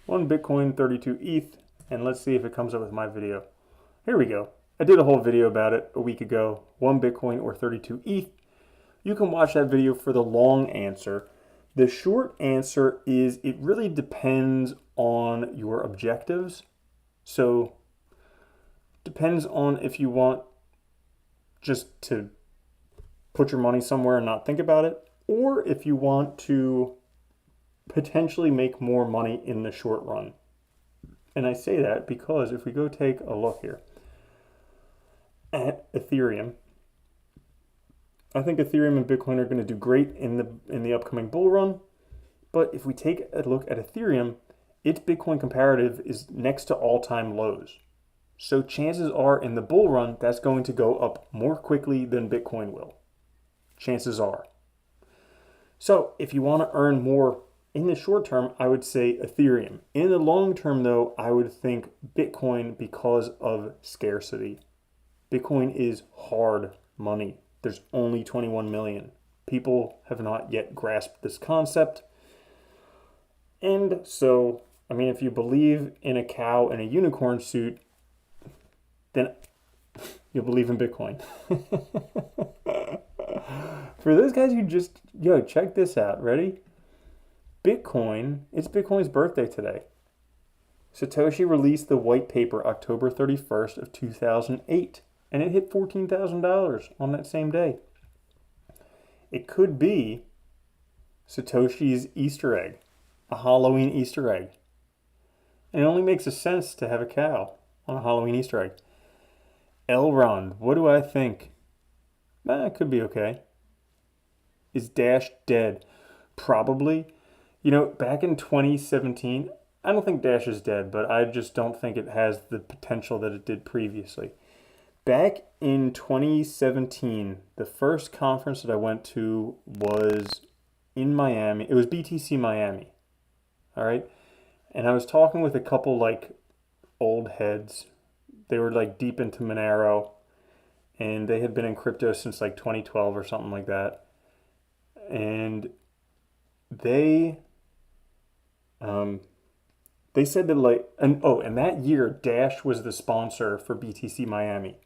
S1: 1 Bitcoin, 32 ETH, and let's see if it comes up with my video. Here we go. I did a whole video about it a week ago. 1 Bitcoin or 32 ETH. You can watch that video for the long answer. The short answer is it really depends on your objectives. So, depends on if you want just to put your money somewhere and not think about it, or if you want to potentially make more money in the short run. And I say that because if we go take a look here at Ethereum, I think Ethereum and Bitcoin are going to do great in the upcoming bull run. But if we take a look at Ethereum, its Bitcoin comparative is next to all-time lows. So chances are in the bull run, that's going to go up more quickly than Bitcoin will. Chances are. So if you want to earn more in the short term, I would say Ethereum. In the long term, though, I would think Bitcoin because of scarcity. Bitcoin is hard money. There's only 21 million. People have not yet grasped this concept. And so, I mean, if you believe in a cow in a unicorn suit, then you'll believe in Bitcoin. For those guys who just, check this out. Ready? Bitcoin, it's Bitcoin's birthday today. Satoshi released the white paper October 31st of 2008, and it hit $14,000 on that same day. It could be Satoshi's Easter egg, a Halloween Easter egg. And it only makes a sense to have a cow on a Halloween Easter egg. Elrond, what do I think? It could be okay. Is Dash dead? Probably. Back in 2017, I don't think Dash is dead, but I just don't think it has the potential that it did previously. Back in 2017, the first conference that I went to was in Miami. It was BTC Miami. All right. And I was talking with a couple old heads. They were deep into Monero, and they had been in crypto since 2012 or something like that. And they said that and that year Dash was the sponsor for BTC Miami.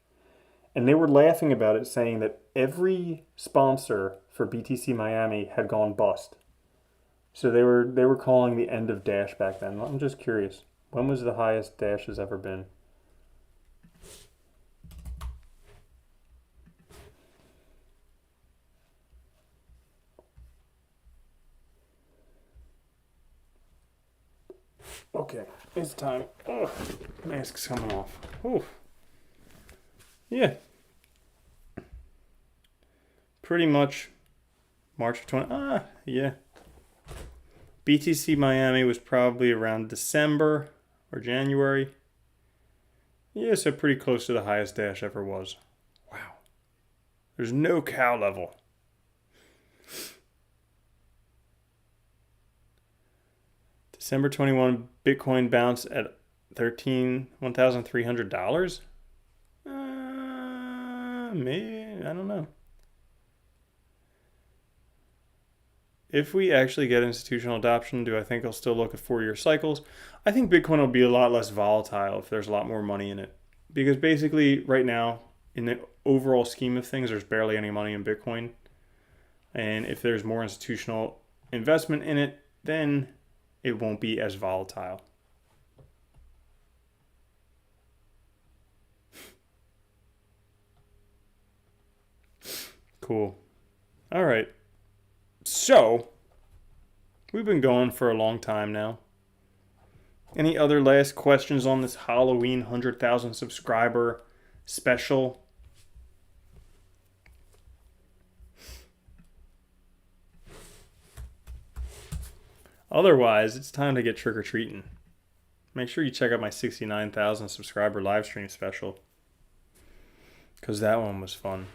S1: And they were laughing about it, saying that every sponsor for BTC Miami had gone bust. So they were calling the end of Dash back then. I'm just curious, when was the highest Dash has ever been? Okay, it's time. Oh, mask's coming off. Oh, yeah. Pretty much March of 20. Yeah. BTC Miami was probably around December or January. Yeah, so pretty close to the highest Dash ever was. Wow. There's no cow level. December 21, Bitcoin bounced at $1,300. Maybe, I don't know. If we actually get institutional adoption, do I think I'll still look at 4-year cycles? I think Bitcoin will be a lot less volatile if there's a lot more money in it. Because basically, right now, in the overall scheme of things, there's barely any money in Bitcoin. And if there's more institutional investment in it, then it won't be as volatile. Cool. All right. So, we've been going for a long time now. Any other last questions on this Halloween 100,000 subscriber special? Otherwise, it's time to get trick-or-treating. Make sure you check out my 69,000 subscriber live stream special, because that one was fun.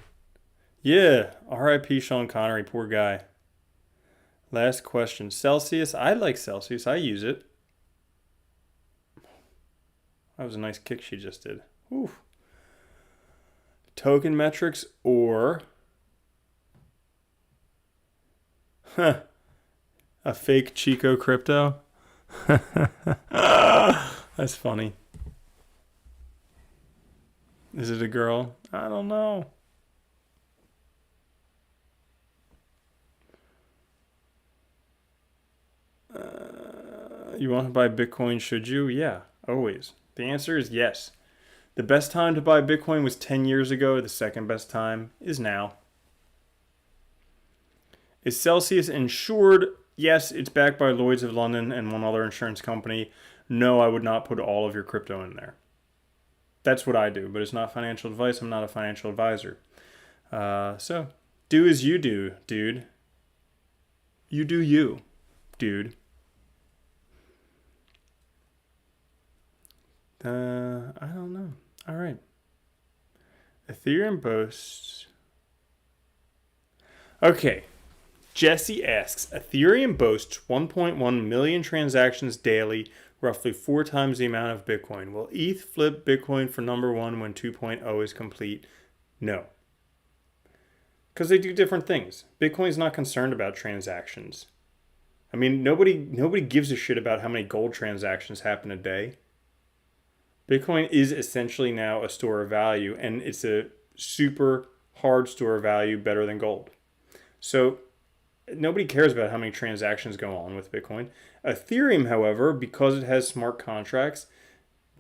S1: Yeah, R.I.P. Sean Connery, poor guy. Last question. Celsius. I like Celsius. I use it. That was a nice kick she just did. Whew. Token metrics or a fake Chico crypto. That's funny. Is it a girl? I don't know. You want to buy Bitcoin, should you? Yeah, always. The answer is yes. The best time to buy Bitcoin was 10 years ago. The second best time is now. Is Celsius insured? Yes, it's backed by Lloyd's of London and one other insurance company. No, I would not put all of your crypto in there. That's what I do, but it's not financial advice. I'm not a financial advisor. So do as you do, dude. You do you, dude. I don't know. All right. Ethereum boasts. Okay. Jesse asks, Ethereum boasts 1.1 million transactions daily, roughly 4 times the amount of Bitcoin. Will ETH flip Bitcoin for number one when 2.0 is complete? No. Because they do different things. Bitcoin's not concerned about transactions. I mean, nobody gives a shit about how many gold transactions happen a day. Bitcoin is essentially now a store of value, and it's a super hard store of value, better than gold. So nobody cares about how many transactions go on with Bitcoin. Ethereum, however, because it has smart contracts,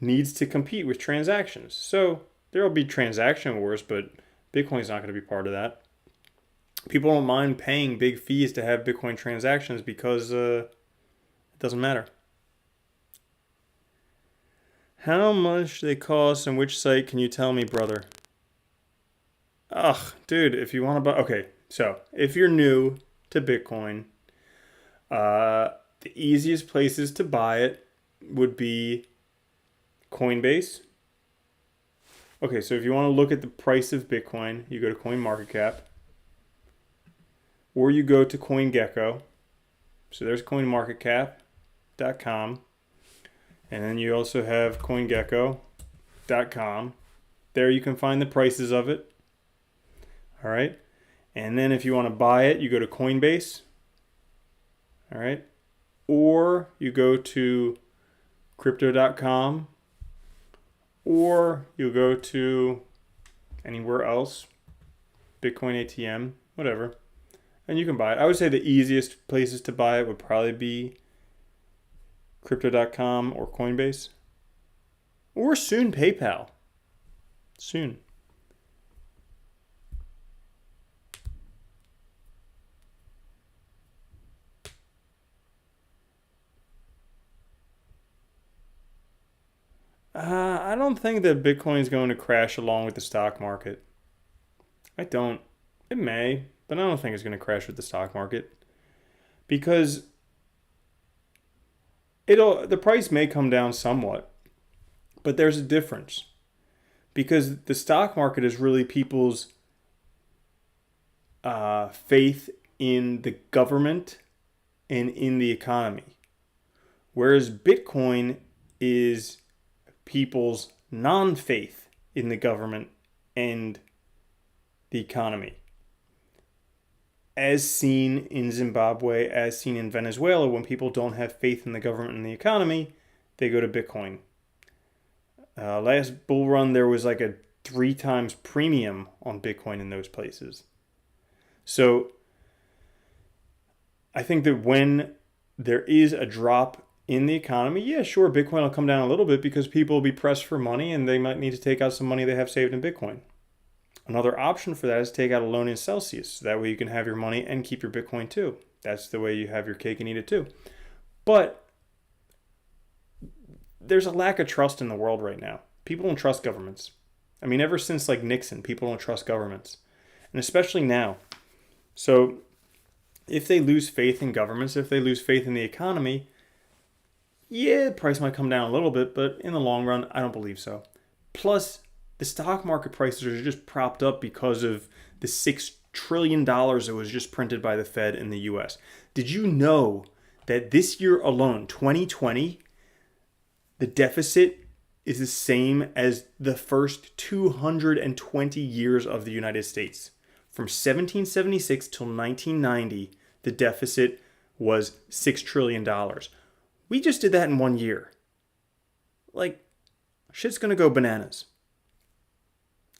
S1: needs to compete with transactions. So there will be transaction wars, but Bitcoin's not going to be part of that. People don't mind paying big fees to have Bitcoin transactions because it doesn't matter. How much they cost and which site can you tell me, brother? Ugh, dude, if you want to buy... Okay, so if you're new to Bitcoin, the easiest places to buy it would be Coinbase. Okay, so if you want to look at the price of Bitcoin, you go to CoinMarketCap. Or you go to CoinGecko. So there's CoinMarketCap.com. And then you also have CoinGecko.com. There you can find the prices of it. All right. And then if you want to buy it, you go to Coinbase. All right. Or you go to Crypto.com. Or you go to anywhere else. Bitcoin ATM, whatever. And you can buy it. I would say the easiest places to buy it would probably be Crypto.com or Coinbase. Or soon PayPal. Soon. I don't think that Bitcoin is going to crash along with the stock market. I don't. It may, but I don't think it's going to crash with the stock market. Because the price may come down somewhat, but there's a difference. Because the stock market is really people's faith in the government and in the economy. Whereas Bitcoin is people's non-faith in the government and the economy. As seen in Zimbabwe, as seen in Venezuela, when people don't have faith in the government and the economy, they go to Bitcoin. Last bull run, there was like a 3 times premium on Bitcoin in those places. So I think that when there is a drop in the economy, yeah, sure, Bitcoin will come down a little bit because people will be pressed for money and they might need to take out some money they have saved in Bitcoin. Another option for that is take out a loan in Celsius. That way you can have your money and keep your Bitcoin too. That's the way you have your cake and eat it too. But there's a lack of trust in the world right now. People don't trust governments. I mean, ever since like Nixon, people don't trust governments. And especially now. So if they lose faith in governments, if they lose faith in the economy, yeah, the price might come down a little bit, but in the long run, I don't believe so. Plus, the stock market prices are just propped up because of the $6 trillion that was just printed by the Fed in the US. Did you know that this year alone, 2020, the deficit is the same as the first 220 years of the United States? From 1776 till 1990, the deficit was $6 trillion. We just did that in 1 year. Like, shit's gonna go bananas.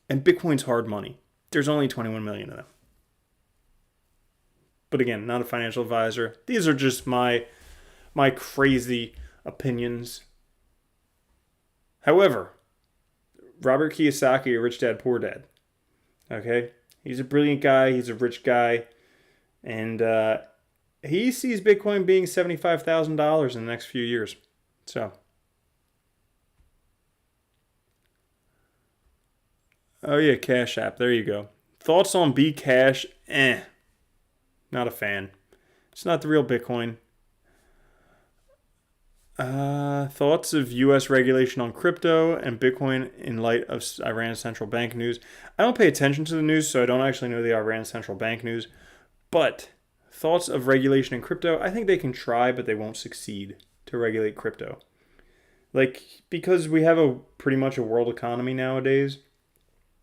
S1: And Bitcoin's hard money. There's only 21 million of them. But again, not a financial advisor. These are just my crazy opinions. However, Robert Kiyosaki, a Rich Dad, Poor Dad. Okay? He's a brilliant guy. He's a rich guy. And he sees Bitcoin being $75,000 in the next few years. So, oh yeah, Cash App. There you go. Thoughts on Bcash? Not a fan. It's not the real Bitcoin. Thoughts of U.S. regulation on crypto and Bitcoin in light of Iran's central bank news. I don't pay attention to the news, so I don't actually know the Iran central bank news. But thoughts of regulation in crypto, I think they can try, but they won't succeed to regulate crypto. Like, because we have pretty much a world economy nowadays,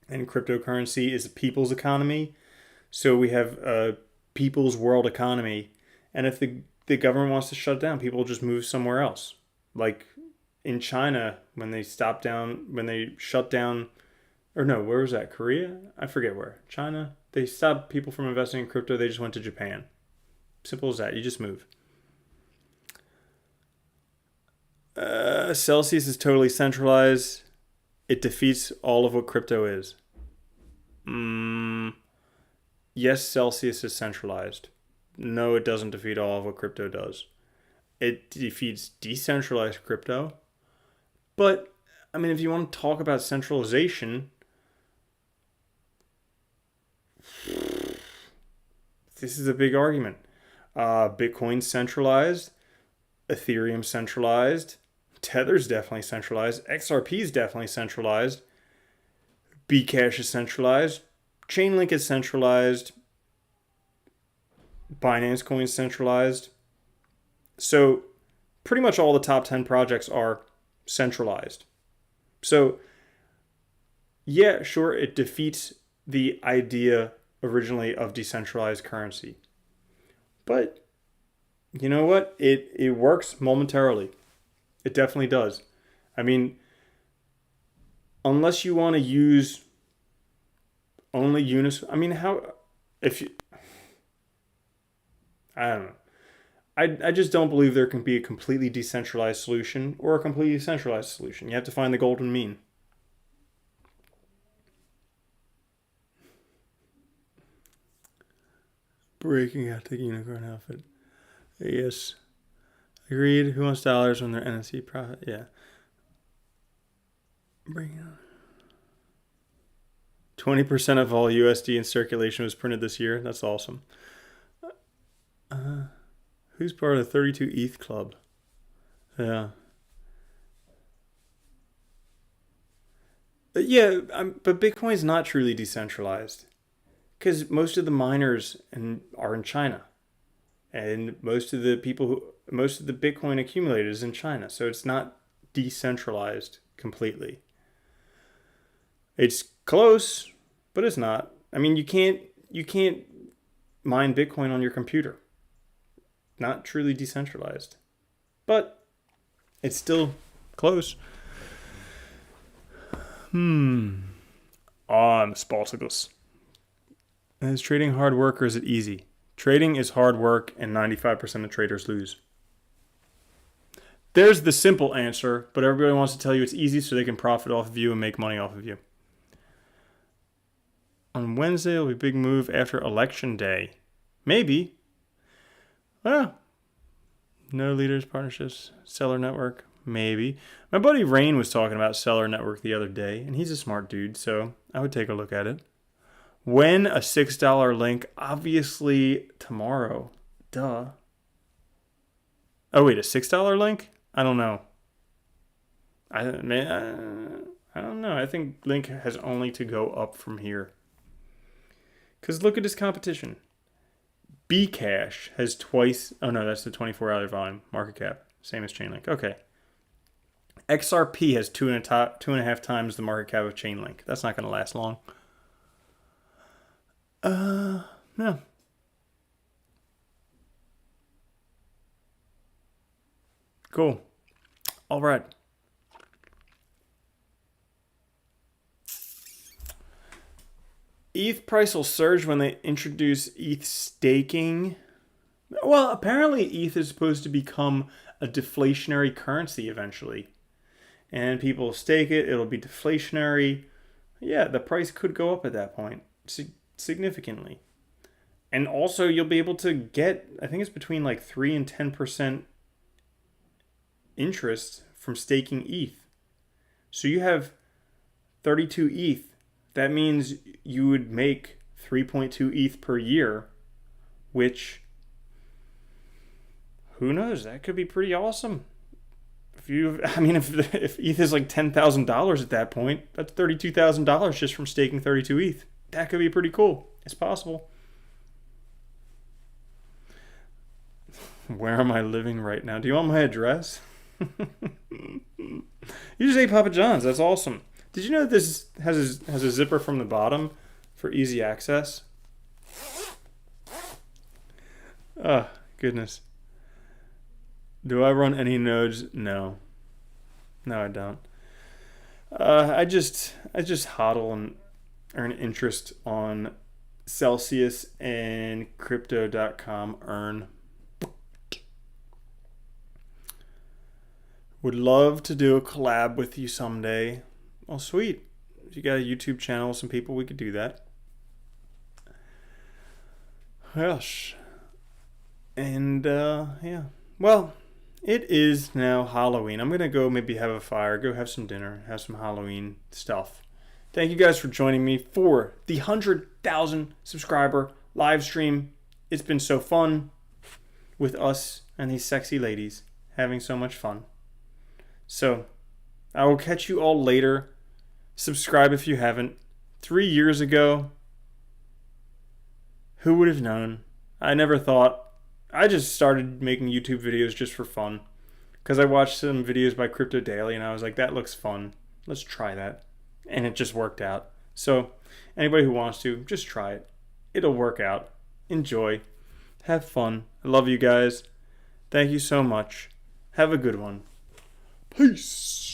S1: and cryptocurrency is a people's economy. So we have a people's world economy, and if the government wants to shut down, people just move somewhere else. Like in China, when they shut down, or no, where was that? Korea? I forget where. China? They stopped people from investing in crypto. They just went to Japan. Simple as that. You just move. Celsius is totally centralized. It defeats all of what crypto is. Yes, Celsius is centralized. No, it doesn't defeat all of what crypto does. It defeats decentralized crypto. But, I mean, if you want to talk about centralization, this is a big argument. Bitcoin centralized. Ethereum centralized. Tether's definitely centralized. XRP is definitely centralized. Bcash is centralized. Chainlink is centralized. Binance Coin is centralized. So pretty much all the top 10 projects are centralized. So yeah, sure, it defeats the idea originally of decentralized currency. But you know what? It works momentarily. It definitely does. I mean, unless you want to use only Uniswap. I mean, I don't know. I just don't believe there can be a completely decentralized solution or a completely centralized solution. You have to find the golden mean. Breaking out the unicorn outfit. Yes. Agreed. Who wants dollars when their NFC profit? Yeah. Bring out. 20% of all USD in circulation was printed this year. That's awesome. Who's part of the 32 ETH club? Yeah. Yeah, but Bitcoin's not truly decentralized because most of the miners are in China, and most of the Bitcoin accumulated is in China, so it's not decentralized completely. It's close, but it's not. I mean, you can't mine Bitcoin on your computer. Not truly decentralized, but it's still close. Spartacus. Is trading hard work or is it easy? Trading is hard work and 95% of traders lose. There's the simple answer, but everybody wants to tell you it's easy so they can profit off of you and make money off of you. On Wednesday, it'll be a big move after election day. Maybe. Well, no leaders, partnerships, seller network. Maybe. My buddy Rain was talking about seller network the other day, and he's a smart dude, so I would take a look at it. When a $6 link? Obviously tomorrow. Duh. Oh wait, a $6 link? I don't know. I don't know. I think link has only to go up from here. Because look at his competition. Bcash has twice. Oh no, that's the 24-hour volume market cap, same as Chainlink. Okay. XRP has 2.5 times the market cap of Chainlink. That's not going to last long. No. Cool. All right. ETH price will surge when they introduce ETH staking. Well, apparently ETH is supposed to become a deflationary currency eventually. And people stake it, it'll be deflationary. Yeah, the price could go up at that point significantly. And also you'll be able to get, I think it's between like 3 and 10% interest from staking ETH. So you have 32 ETH. That means you would make 3.2 ETH per year, which, who knows, that could be pretty awesome. If ETH is like $10,000 at that point, that's $32,000 just from staking 32 ETH. That could be pretty cool. It's possible. Where am I living right now? Do you want my address? You just ate Papa John's. That's awesome. Did you know that this has a zipper from the bottom for easy access? Oh, goodness. Do I run any nodes? No. No, I don't. I just hodl and earn interest on Celsius and Crypto.com earn. Would love to do a collab with you someday. Oh, sweet. If you got a YouTube channel with some people, we could do that. Gosh. And, yeah. Well, it is now Halloween. I'm going to go maybe have a fire, go have some dinner, have some Halloween stuff. Thank you guys for joining me for the 100,000 subscriber live stream. It's been so fun with us and these sexy ladies having so much fun. So, I will catch you all later. Subscribe if you haven't. 3 years ago, who would have known? I never thought. I just started making YouTube videos just for fun. Because I watched some videos by Crypto Daily and I was like, that looks fun. Let's try that. And it just worked out. So, anybody who wants to, just try it. It'll work out. Enjoy. Have fun. I love you guys. Thank you so much. Have a good one. Peace.